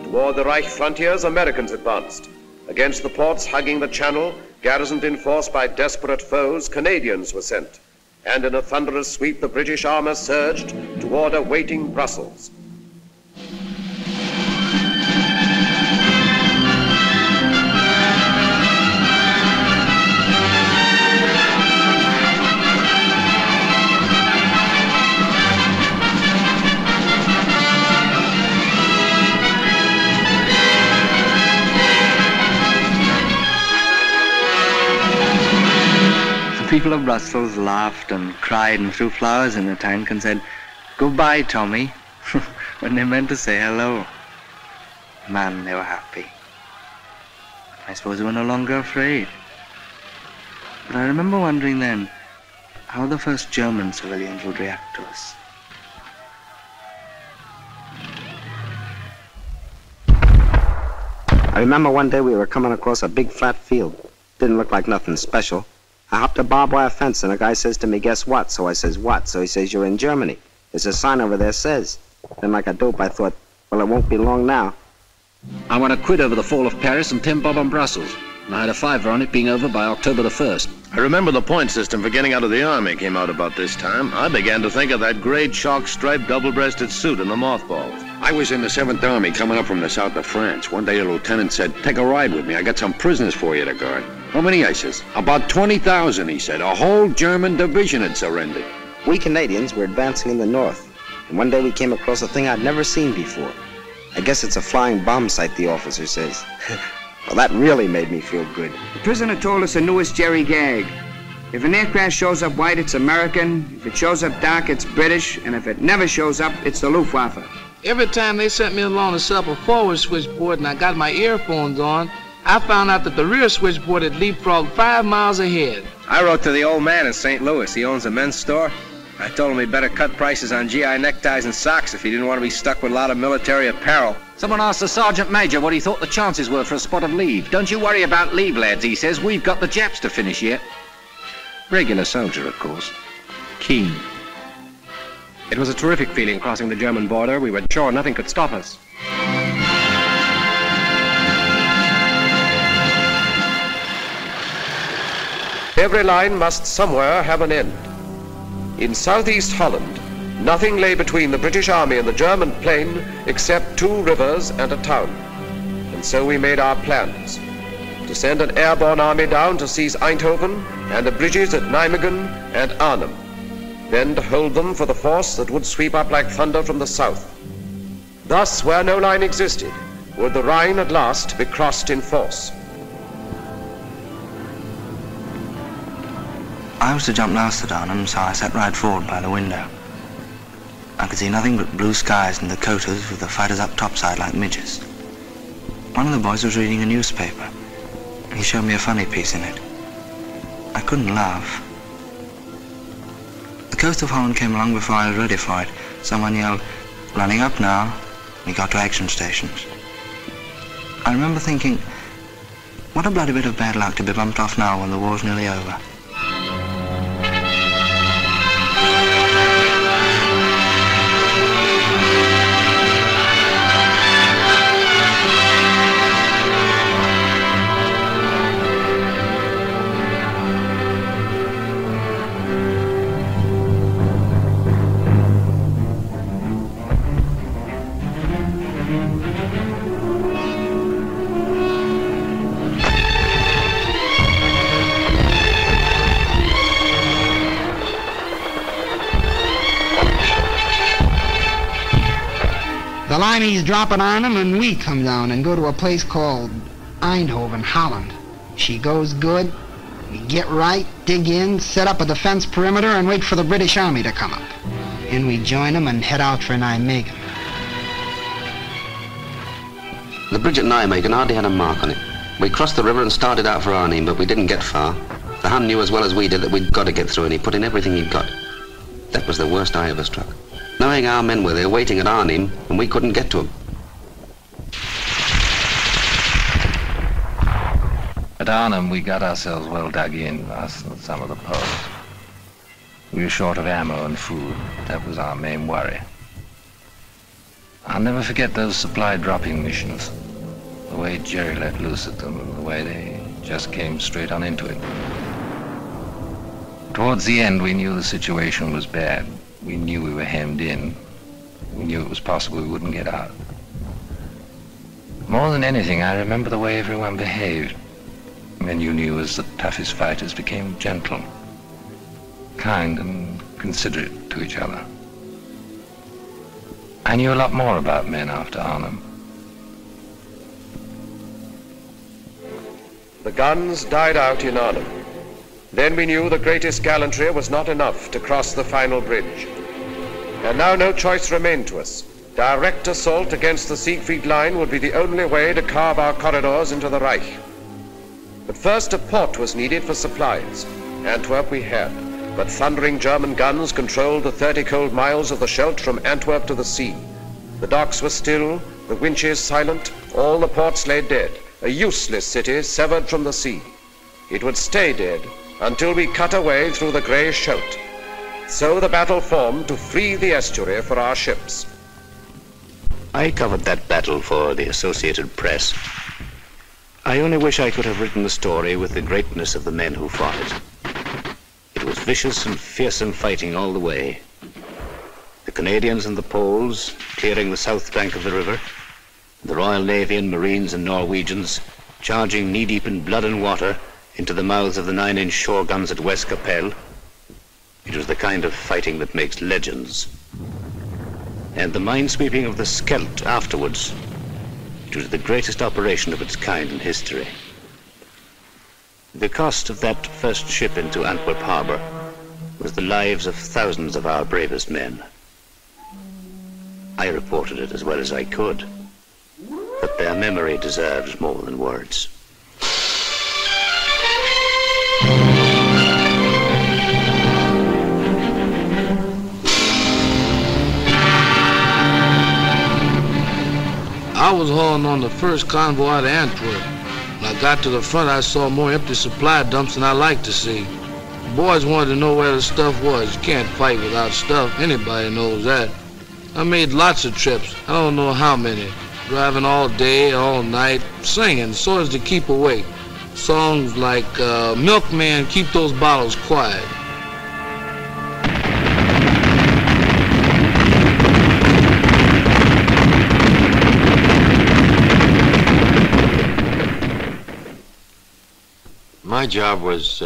Toward the Reich frontiers, Americans advanced. Against the ports hugging the Channel, garrisoned in force by desperate foes, Canadians were sent. And in a thunderous sweep, the British armor surged toward a waiting Brussels. The people of Brussels laughed and cried and threw flowers in the tank and said, "Goodbye, Tommy," when they meant to say hello. Man, they were happy. I suppose they were no longer afraid. But I remember wondering then how the first German civilians would react to us. I remember one day we were coming across a big flat field. Didn't look like nothing special. I hopped a barbed wire fence and a guy says to me, "Guess what?" So I says, "What?" So he says, "You're in Germany. There's a sign over there says." Then like a dope I thought, well, it won't be long now. I won a quid over the fall of Paris and 10 bob on Brussels. And I had a fiver on it being over by October the 1st. I remember the point system for getting out of the Army came out about this time. I began to think of that great chalk-striped double-breasted suit in the mothballs. I was in the 7th Army coming up from the south of France. One day a lieutenant said, "Take a ride with me. I got some prisoners for you to guard." "How many?" I says. "About 20,000, he said. A whole German division had surrendered." We Canadians were advancing in the north, and one day we came across a thing I'd never seen before. I guess it's a flying bomb sight, the officer says. Well, that really made me feel good. The prisoner told us the newest Jerry gag. If an aircraft shows up white, it's American. If it shows up dark, it's British. And if it never shows up, it's the Luftwaffe. Every time they sent me along to set up a forward switchboard and I got my earphones on, I found out that the rear switchboard had leapfrogged 5 miles ahead. I wrote to the old man in St. Louis. He owns a men's store. I told him he'd better cut prices on GI neckties and socks if he didn't want to be stuck with a lot of military apparel. Someone asked the sergeant major what he thought the chances were for a spot of leave. "Don't you worry about leave, lads," he says. "We've got the Japs to finish yet." Regular soldier, of course. Keen. It was a terrific feeling crossing the German border. We were sure nothing could stop us. Every line must somewhere have an end. In southeast Holland, nothing lay between the British Army and the German plain except 2 rivers and a town. And so we made our plans. To send an airborne army down to seize Eindhoven and the bridges at Nijmegen and Arnhem. Then to hold them for the force that would sweep up like thunder from the south. Thus, where no line existed, would the Rhine at last be crossed in force. I was to jump last at Arnhem, so I sat right forward by the window. I could see nothing but blue skies and Dakotas with the fighters up topside like midges. One of the boys was reading a newspaper. He showed me a funny piece in it. I couldn't laugh. The coast of Holland came along before I was ready for it. Someone yelled, "Running up now." We got to action stations. I remember thinking, what a bloody bit of bad luck to be bumped off now when the war's nearly over. The lineys drop it on them, and we come down and go to a place called Eindhoven, Holland. She goes good. We get right, dig in, set up a defense perimeter, and wait for the British Army to come up. And we join them and head out for Nijmegen. The bridge at Nijmegen hardly had a mark on it. We crossed the river and started out for Arnhem, but we didn't get far. The Hun knew as well as we did that we'd got to get through, and he put in everything he'd got. That was the worst I ever struck. Knowing our men were there waiting at Arnhem, and we couldn't get to them. At Arnhem, we got ourselves well dug in, us and some of the Poles. We were short of ammo and food. That was our main worry. I'll never forget those supply dropping missions. The way Jerry let loose at them, and the way they just came straight on into it. Towards the end, we knew the situation was bad. We knew we were hemmed in. We knew it was possible we wouldn't get out. More than anything, I remember the way everyone behaved. Men you knew as the toughest fighters became gentle, kind and considerate to each other. I knew a lot more about men after Arnhem. The guns died out in Arnhem. Then we knew the greatest gallantry was not enough to cross the final bridge. And now no choice remained to us. Direct assault against the Siegfried line would be the only way to carve our corridors into the Reich. But first a port was needed for supplies. Antwerp we had, but thundering German guns controlled the 30 cold miles of the Scheldt from Antwerp to the sea. The docks were still, the winches silent, all the ports lay dead, a useless city severed from the sea. It would stay dead until we cut away through the grey Scheldt. So the battle formed to free the estuary for our ships. I covered that battle for the Associated Press. I only wish I could have written the story with the greatness of the men who fought it. It was vicious and fearsome fighting all the way. The Canadians and the Poles clearing the south bank of the river, the Royal Navy and Marines and Norwegians charging knee-deep in blood and water into the mouths of the 9-inch shore guns at West Capelle. It was the kind of fighting that makes legends. And the minesweeping of the Scheldt afterwards. It was the greatest operation of its kind in history. The cost of that first ship into Antwerp harbor was the lives of thousands of our bravest men. I reported it as well as I could, but their memory deserves more than words. I was hauling on the first convoy out of Antwerp. When I got to the front, I saw more empty supply dumps than I liked to see. The boys wanted to know where the stuff was. You can't fight without stuff. Anybody knows that. I made lots of trips. I don't know how many. Driving all day, all night, singing so as to keep awake. Songs like, Milkman, Keep Those Bottles Quiet. My job was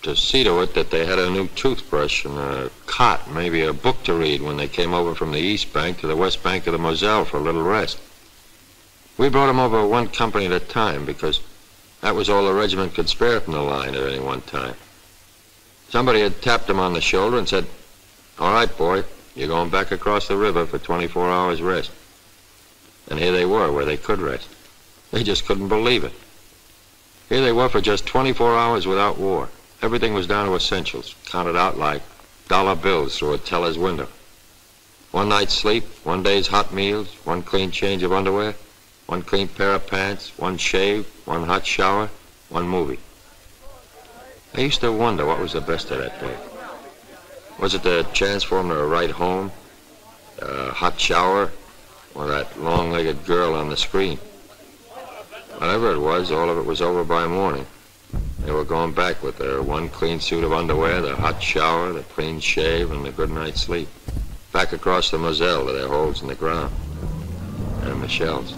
to see to it that they had a new toothbrush and a cot, maybe a book to read when they came over from the east bank to the west bank of the Moselle for a little rest. We brought them over one company at a time because that was all the regiment could spare from the line at any one time. Somebody had tapped them on the shoulder and said, "All right, boy, you're going back across the river for 24 hours rest." And here they were, where they could rest. They just couldn't believe it. Here they were for just 24 hours without war. Everything was down to essentials, counted out like dollar bills through a teller's window. One night's sleep, one day's hot meals, one clean change of underwear, one clean pair of pants, one shave, one hot shower, one movie. I used to wonder what was the best of that day. Was it the chance for them to write home, a hot shower, or that long-legged girl on the screen? Whatever it was, all of it was over by morning. They were going back with their one clean suit of underwear, the hot shower, the clean shave, and the good night's sleep. Back across the Moselle to their holes in the ground. And Michelle's.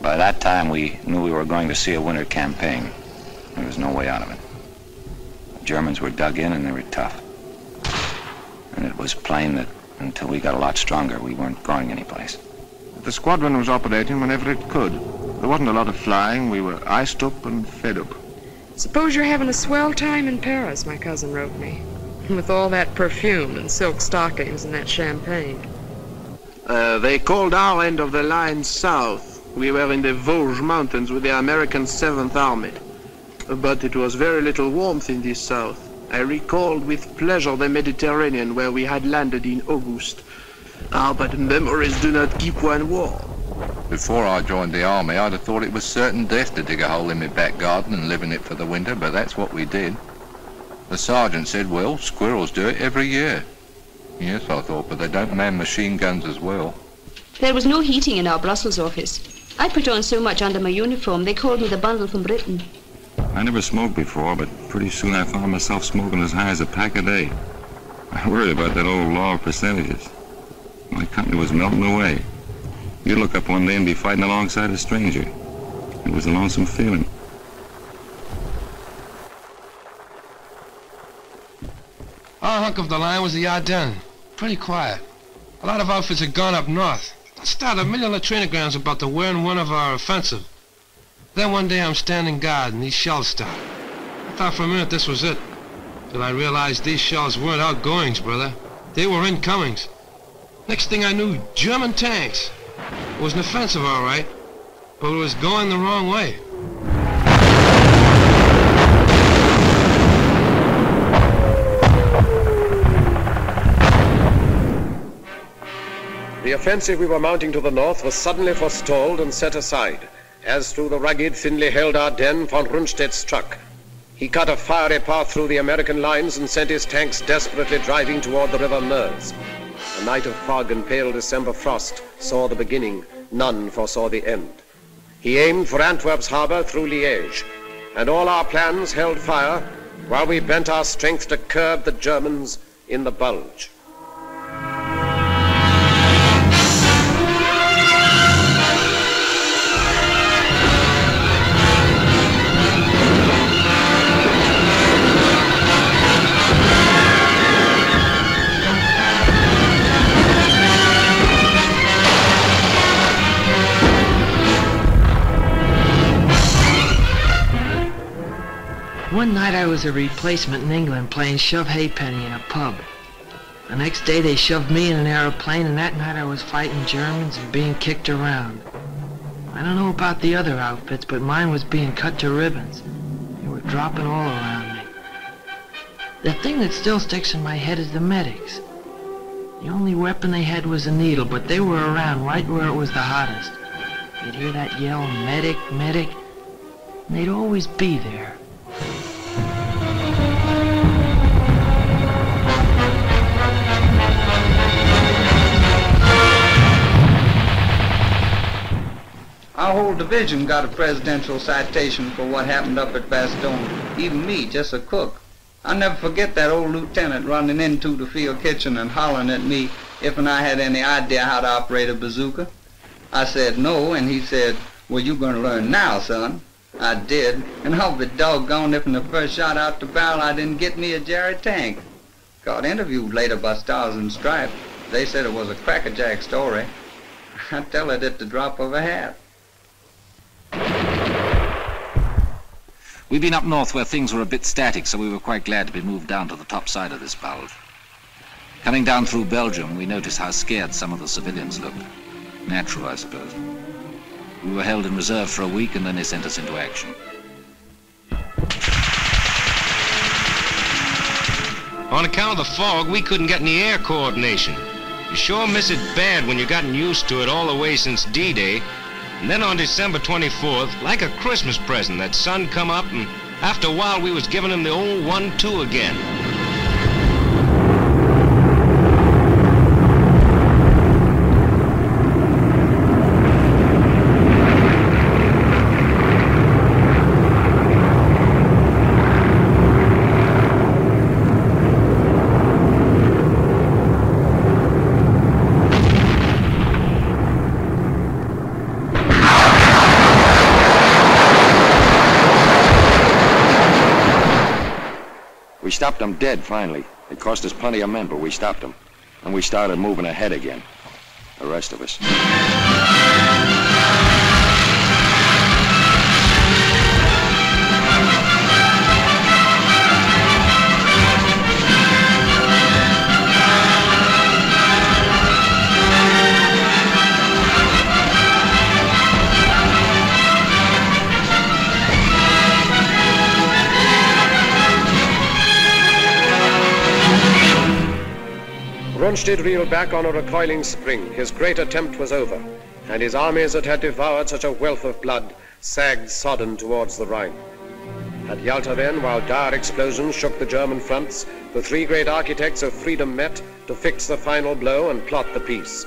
By that time, we knew we were going to see a winter campaign. There was no way out of it. The Germans were dug in and they were tough. It was plain that until we got a lot stronger, we weren't going anyplace. The squadron was operating whenever it could. There wasn't a lot of flying. We were iced up and fed up. Suppose you're having a swell time in Paris, my cousin wrote me. With all that perfume and silk stockings and that champagne. They called our end of the line south. We were in the Vosges Mountains with the American 7th Army. But it was very little warmth in this south. I recalled with pleasure the Mediterranean where we had landed in August. Ah, but memories do not keep one warm. Before I joined the army, I'd have thought it was certain death to dig a hole in my back garden and live in it for the winter, but that's what we did. The sergeant said, well, squirrels do it every year. Yes, I thought, but they don't man machine guns as well. There was no heating in our Brussels office. I put on so much under my uniform, they called me the bundle from Britain. I never smoked before, but pretty soon I found myself smoking as high as a pack a day. I worried about that old law of percentages. My company was melting away. You'd look up one day and be fighting alongside a stranger. It was a lonesome feeling. Our hunk of the line was the Ardennes. Pretty quiet. A lot of outfits had gone up north. I started a million latrinagrams about the where and when of our offensive. Then one day I'm standing guard and these shells start. I thought for a minute this was it. Till I realized these shells weren't outgoings, brother. They were incomings. Next thing I knew, German tanks. It was an offensive, all right, but it was going the wrong way. The offensive we were mounting to the north was suddenly forestalled and set aside, as through the rugged, thinly held Ardennes von Rundstedt struck. He cut a fiery path through the American lines and sent his tanks desperately driving toward the river Meuse. A night of fog and pale December frost saw the beginning, none foresaw the end. He aimed for Antwerp's harbor through Liège, and all our plans held fire while we bent our strength to curb the Germans in the Bulge. One night I was a replacement in England playing shove halfpenny in a pub. The next day they shoved me in an aeroplane, and that night I was fighting Germans and being kicked around. I don't know about the other outfits, but mine was being cut to ribbons. They were dropping all around me. The thing that still sticks in my head is the medics. The only weapon they had was a needle, but they were around right where it was the hottest. You'd hear that yell, medic, medic, and they'd always be there. Our whole division got a presidential citation for what happened up at Bastogne. Even me, just a cook. I'll never forget that old lieutenant running into the field kitchen and hollering at me if I had any idea how to operate a bazooka. I said no, and he said, well, you're going to learn now, son. I did, and I'll be doggone if in the first shot out the barrel I didn't get me a Jerry tank. Got interviewed later by Stars and Stripes. They said it was a crackerjack story. I tell it at the drop of a hat. We've been up north where things were a bit static, so we were quite glad to be moved down to the top side of this bulge. Coming down through Belgium, we noticed how scared some of the civilians looked. Natural, I suppose. We were held in reserve for a week, and then they sent us into action. On account of the fog, we couldn't get any air coordination. You sure miss it bad when you've gotten used to it all the way since D-Day. And then on December 24th, like a Christmas present, that sun come up, and after a while we was giving him the old 1-2 again. We stopped them dead, finally. It cost us plenty of men, but we stopped them. and we started moving ahead again. The rest of us. Rundstedt reeled back on a recoiling spring. His great attempt was over, and his armies that had devoured such a wealth of blood sagged sodden towards the Rhine. At Yalta then, while dire explosions shook the German fronts, the three great architects of freedom met to fix the final blow and plot the peace.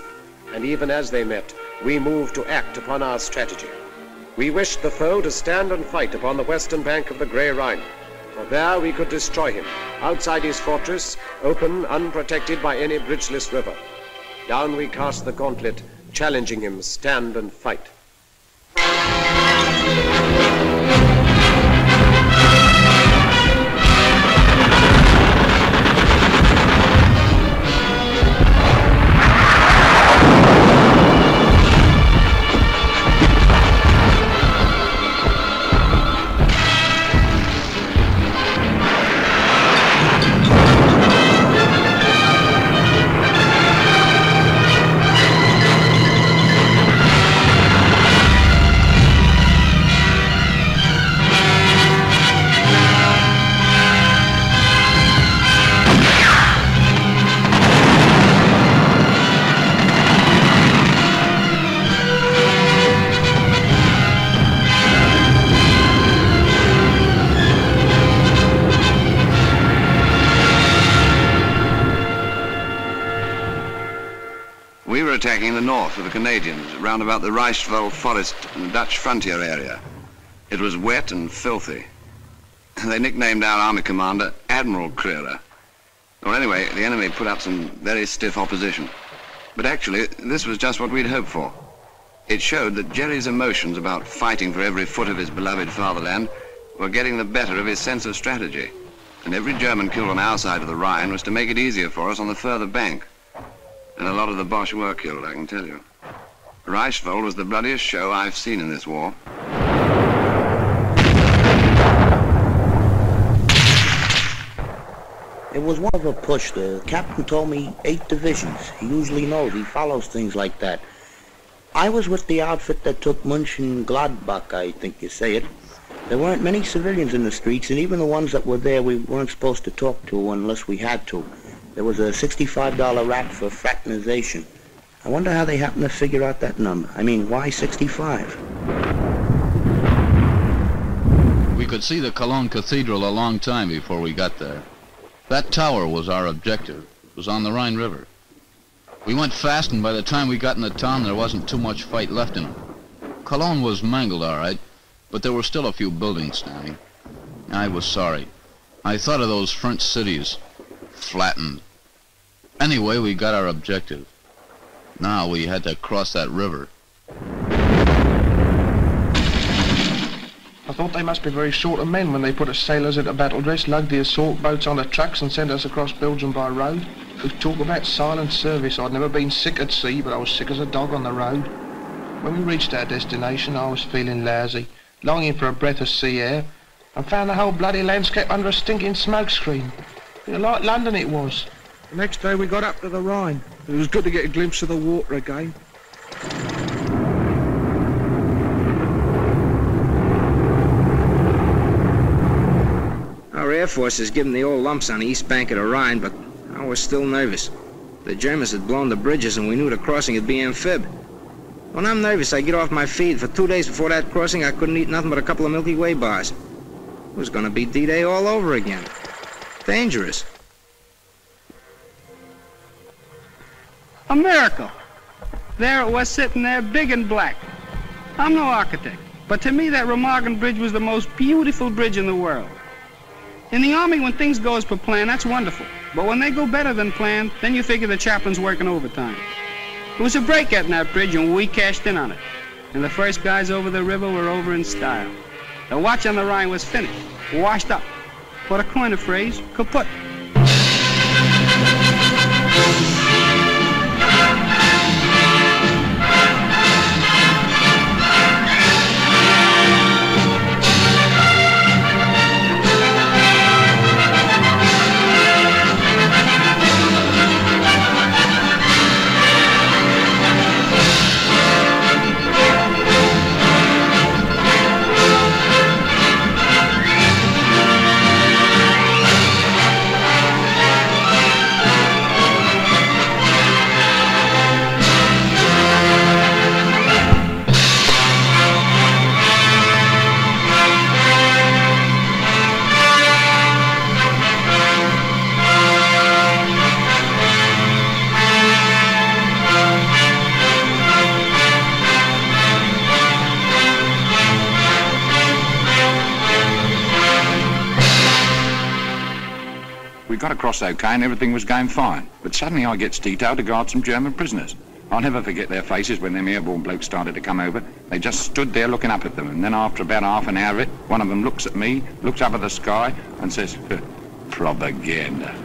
And even as they met, we moved to act upon our strategy. We wished the foe to stand and fight upon the western bank of the Grey Rhine, for there we could destroy him, outside his fortress, open, unprotected by any bridgeless river. Down we cast the gauntlet, challenging him, stand and fight. Attacking the north of the Canadians, round about the Reichswald forest and the Dutch frontier area. It was wet and filthy. They nicknamed our army commander Admiral Creeler. Well, anyway, the enemy put up some very stiff opposition. But actually, this was just what we'd hoped for. It showed that Jerry's emotions about fighting for every foot of his beloved fatherland were getting the better of his sense of strategy. And every German killed on our side of the Rhine was to make it easier for us on the further bank. And a lot of the Boche were killed, I can tell you. Reichswald was the bloodiest show I've seen in this war. It was one of a push. The captain told me 8 divisions. He usually knows. He follows things like that. I was with the outfit that took Mönchengladbach, I think you say it. There weren't many civilians in the streets, and even the ones that were there we weren't supposed to talk to unless we had to. There was a $65 rap for fraternization. I wonder how they happened to figure out that number. I mean, why 65? We could see the Cologne Cathedral a long time before we got there. That tower was our objective. It was on the Rhine River. We went fast, and by the time we got in the town, there wasn't too much fight left in it. Cologne was mangled, all right, but there were still a few buildings standing. I was sorry. I thought of those French cities, flattened. Anyway, we got our objective. Now we had to cross that river. I thought they must be very short of men when they put us sailors into battle dress, lugged the assault boats on the trucks and sent us across Belgium by road. We talk about silent service. I'd never been sick at sea, but I was sick as a dog on the road. When we reached our destination, I was feeling lousy, longing for a breath of sea air, and found the whole bloody landscape under a stinking smoke screen. Like London it was. The next day we got up to the Rhine. It was good to get a glimpse of the water again. Our Air Force has given the old lumps on the east bank of the Rhine, but I was still nervous. The Germans had blown the bridges and we knew the crossing would be amphib. When I'm nervous, I get off my feed. For 2 days before that crossing, I couldn't eat nothing but a couple of Milky Way bars. It was going to be D-Day all over again. Dangerous. America. There it was sitting there, big and black. I'm no architect, but to me that Remagen Bridge was the most beautiful bridge in the world. In the Army, when things go as per plan, that's wonderful. But when they go better than planned, then you figure the chaplain's working overtime. It was a break getting that bridge, and we cashed in on it. And the first guys over the river were over in style. The watch on the Rhine was finished, washed up. For to coin a phrase, kaput. got across okay and everything was going fine. But suddenly I gets detailed to guard some German prisoners. I'll never forget their faces when them airborne blokes started to come over. They just stood there looking up at them, and then after about half an hour of it, one of them looks at me, looks up at the sky, and says, propaganda.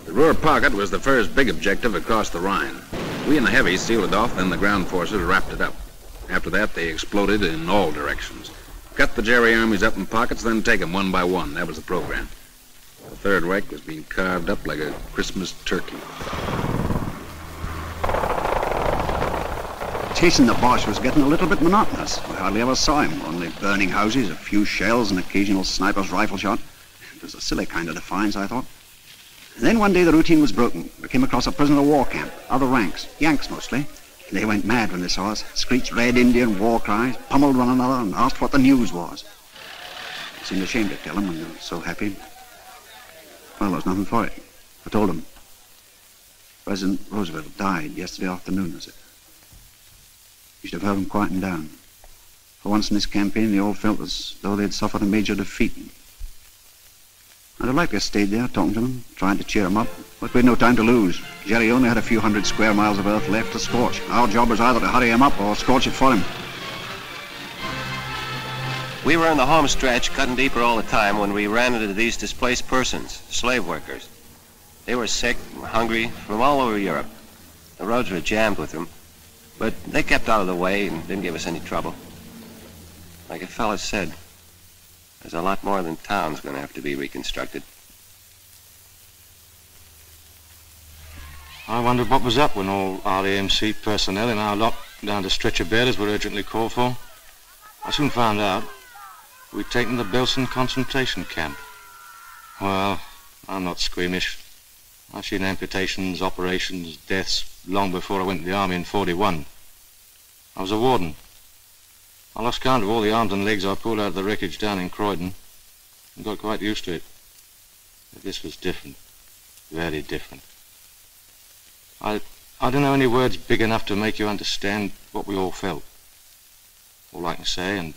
Ruhr Pocket was the first big objective across the Rhine. We in the heavies sealed it off, then the ground forces wrapped it up. After that, they exploded in all directions. Cut the Jerry armies up in pockets, then take them one by one. That was the program. The Third Reich was being carved up like a Christmas turkey. Chasing the Boche was getting a little bit monotonous. We hardly ever saw him, only burning houses, a few shells, and occasional sniper's rifle shot. It was a silly kind of defiance, I thought. And then one day the routine was broken. We came across a prisoner of war camp, other ranks, Yanks mostly. They went mad when they saw us, screeched red Indian war cries, pummeled one another, and asked what the news was. I seemed ashamed to tell them when they were so happy. Well, there was nothing for it. I told them. President Roosevelt died yesterday afternoon, was it? You should have heard them quieting down. For once in this campaign, they all felt as though they'd suffered a major defeat. I'd have liked to have stayed there, talking to them, trying to cheer them up, but we had no time to lose. Jerry only had a few hundred square miles of earth left to scorch. Our job was either to hurry him up or scorch it for him. We were in the home stretch, cutting deeper all the time, when we ran into these displaced persons, slave workers. They were sick, hungry, from all over Europe. The roads were jammed with them, but they kept out of the way and didn't give us any trouble. Like a fella said, there's a lot more than town's going to have to be reconstructed. I wondered what was up when all our AMC personnel in our lot down to stretcher bearers were urgently called for. I soon found out we'd taken the Belsen concentration camp. Well, I'm not squeamish. I've seen amputations, operations, deaths long before I went to the army in '41. I was a warden. I lost count of all the arms and legs I pulled out of the wreckage down in Croydon and got quite used to it. But this was different, very different. I don't know any words big enough to make you understand what we all felt. All I can say, and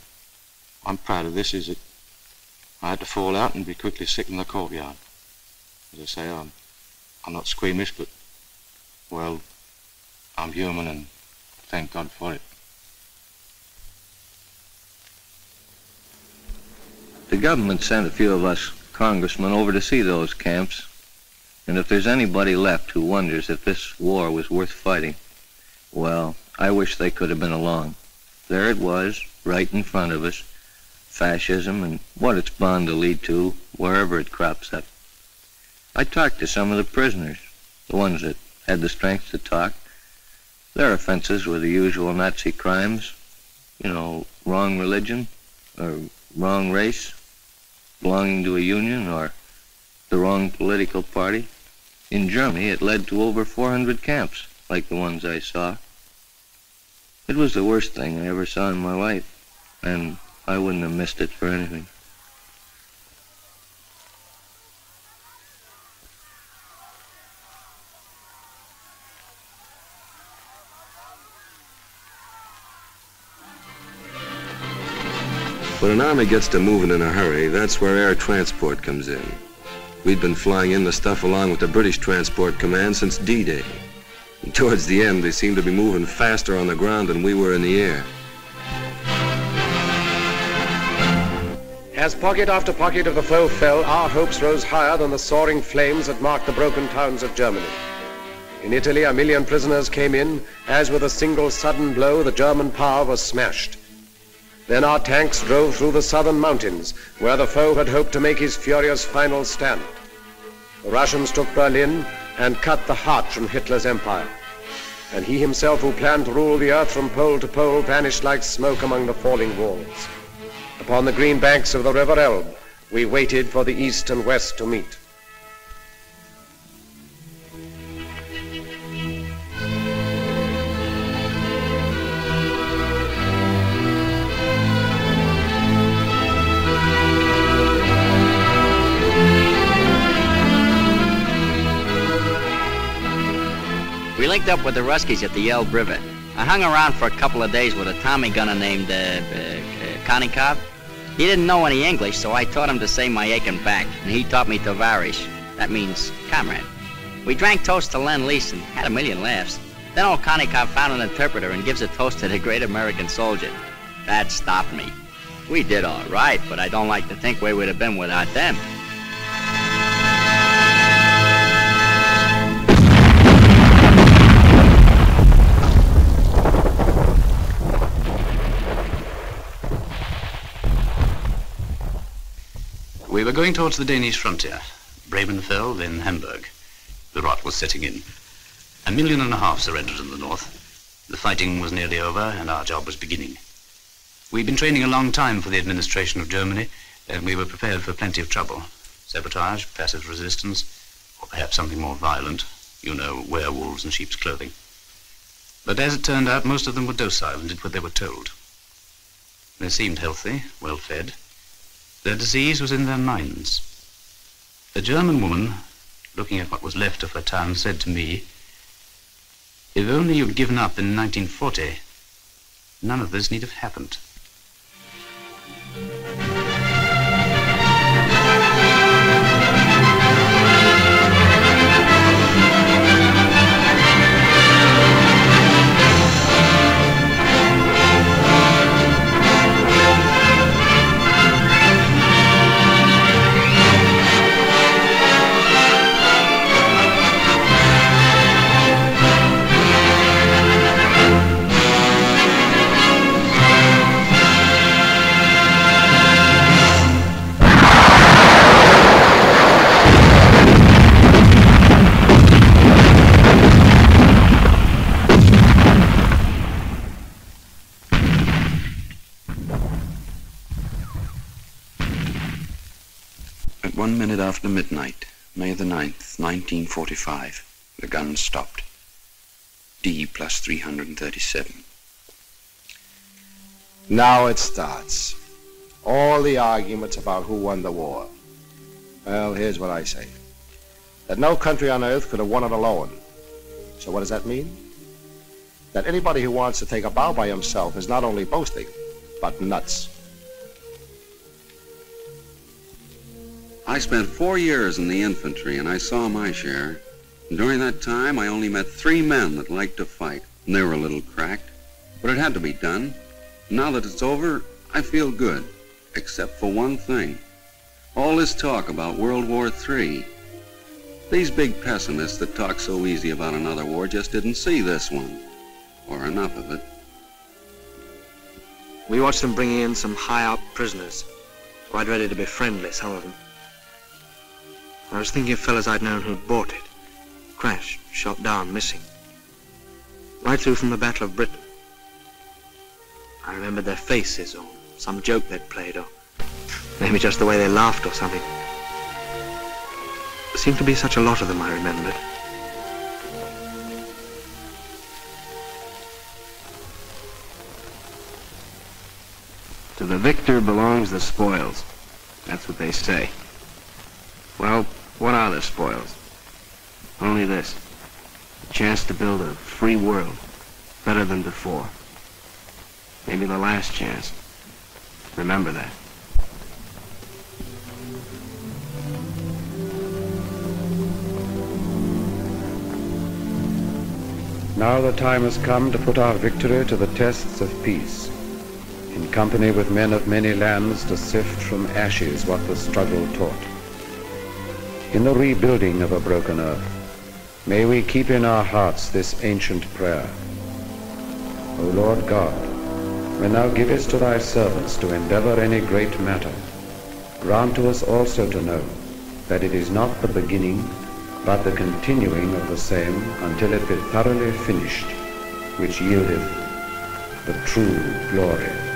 I'm proud of this, is that I had to fall out and be quickly sick in the courtyard. As I say, I'm not squeamish, but, well, I'm human and thank God for it. The government sent a few of us congressmen over to see those camps, and if there's anybody left who wonders if this war was worth fighting, well, I wish they could have been along. There it was, right in front of us, fascism and what it's bound to lead to wherever it crops up. I talked to some of the prisoners, the ones that had the strength to talk. Their offenses were the usual Nazi crimes, you know, wrong religion, or wrong race, belonging to a union, or the wrong political party. In Germany, it led to over 400 camps, like the ones I saw. It was the worst thing I ever saw in my life, and I wouldn't have missed it for anything. When an army gets to moving in a hurry, that's where air transport comes in. We'd been flying in the stuff along with the British Transport Command since D-Day. And towards the end, they seemed to be moving faster on the ground than we were in the air. As pocket after pocket of the foe fell, our hopes rose higher than the soaring flames that marked the broken towns of Germany. In Italy, 1 million prisoners came in, as with a single sudden blow, the German power was smashed. Then our tanks drove through the southern mountains, where the foe had hoped to make his furious final stand. The Russians took Berlin and cut the heart from Hitler's empire. and he himself who planned to rule the earth from pole to pole vanished like smoke among the falling walls. Upon the green banks of the River Elbe, we waited for the East and West to meet. We linked up with the Ruskies at the Elbe River. I hung around for a couple of days with a Tommy gunner named Konikov. He didn't know any English, so I taught him to say my aching back, and he taught me tovarish. That means comrade. We drank toast to Lend-Lease and had a million laughs. Then old Konikov found an interpreter and gives a toast to the great American soldier. That stopped me. We did all right, but I don't like to think where we'd have been without them. We were going towards the Danish frontier, Bremenfeld, then Hamburg. The rot was setting in. 1.5 million surrendered in the north. The fighting was nearly over, and our job was beginning. We'd been training a long time for the administration of Germany, and we were prepared for plenty of trouble. Sabotage, passive resistance, or perhaps something more violent. You know, werewolves in sheep's clothing. But as it turned out, most of them were docile and did what they were told. They seemed healthy, well-fed. Their disease was in their minds. A German woman, looking at what was left of her town, said to me, "If only you'd given up in 1940, none of this need have happened." At 1 minute after midnight, May the 9th, 1945, the guns stopped. D plus 337. Now it starts. All the arguments about who won the war. Well, here's what I say. That no country on earth could have won it alone. So what does that mean? That anybody who wants to take a bow by himself is not only boasting, but nuts. I spent 4 years in the infantry, and I saw my share. During that time, I only met 3 men that liked to fight, and they were a little cracked. But it had to be done. Now that it's over, I feel good, except for one thing. All this talk about World War III. These big pessimists that talk so easy about another war just didn't see this one, or enough of it. We watched them bringing in some high-up prisoners, quite ready to be friendly, some of them. I was thinking of fellas I'd known who'd bought it. Crashed, shot down, missing. Right through from the Battle of Britain. I remembered their faces, or some joke they'd played, or maybe just the way they laughed or something. There seemed to be such a lot of them, I remembered. To the victor belongs the spoils. That's what they say. Well, what are the spoils? Only this. A chance to build a free world, better than before. Maybe the last chance. Remember that. Now the time has come to put our victory to the tests of peace, in company with men of many lands to sift from ashes what the struggle taught. In the rebuilding of a broken earth, may we keep in our hearts this ancient prayer. O Lord God, when thou givest to thy servants to endeavor any great matter, grant to us also to know that it is not the beginning, but the continuing of the same until it be thoroughly finished, which yieldeth the true glory.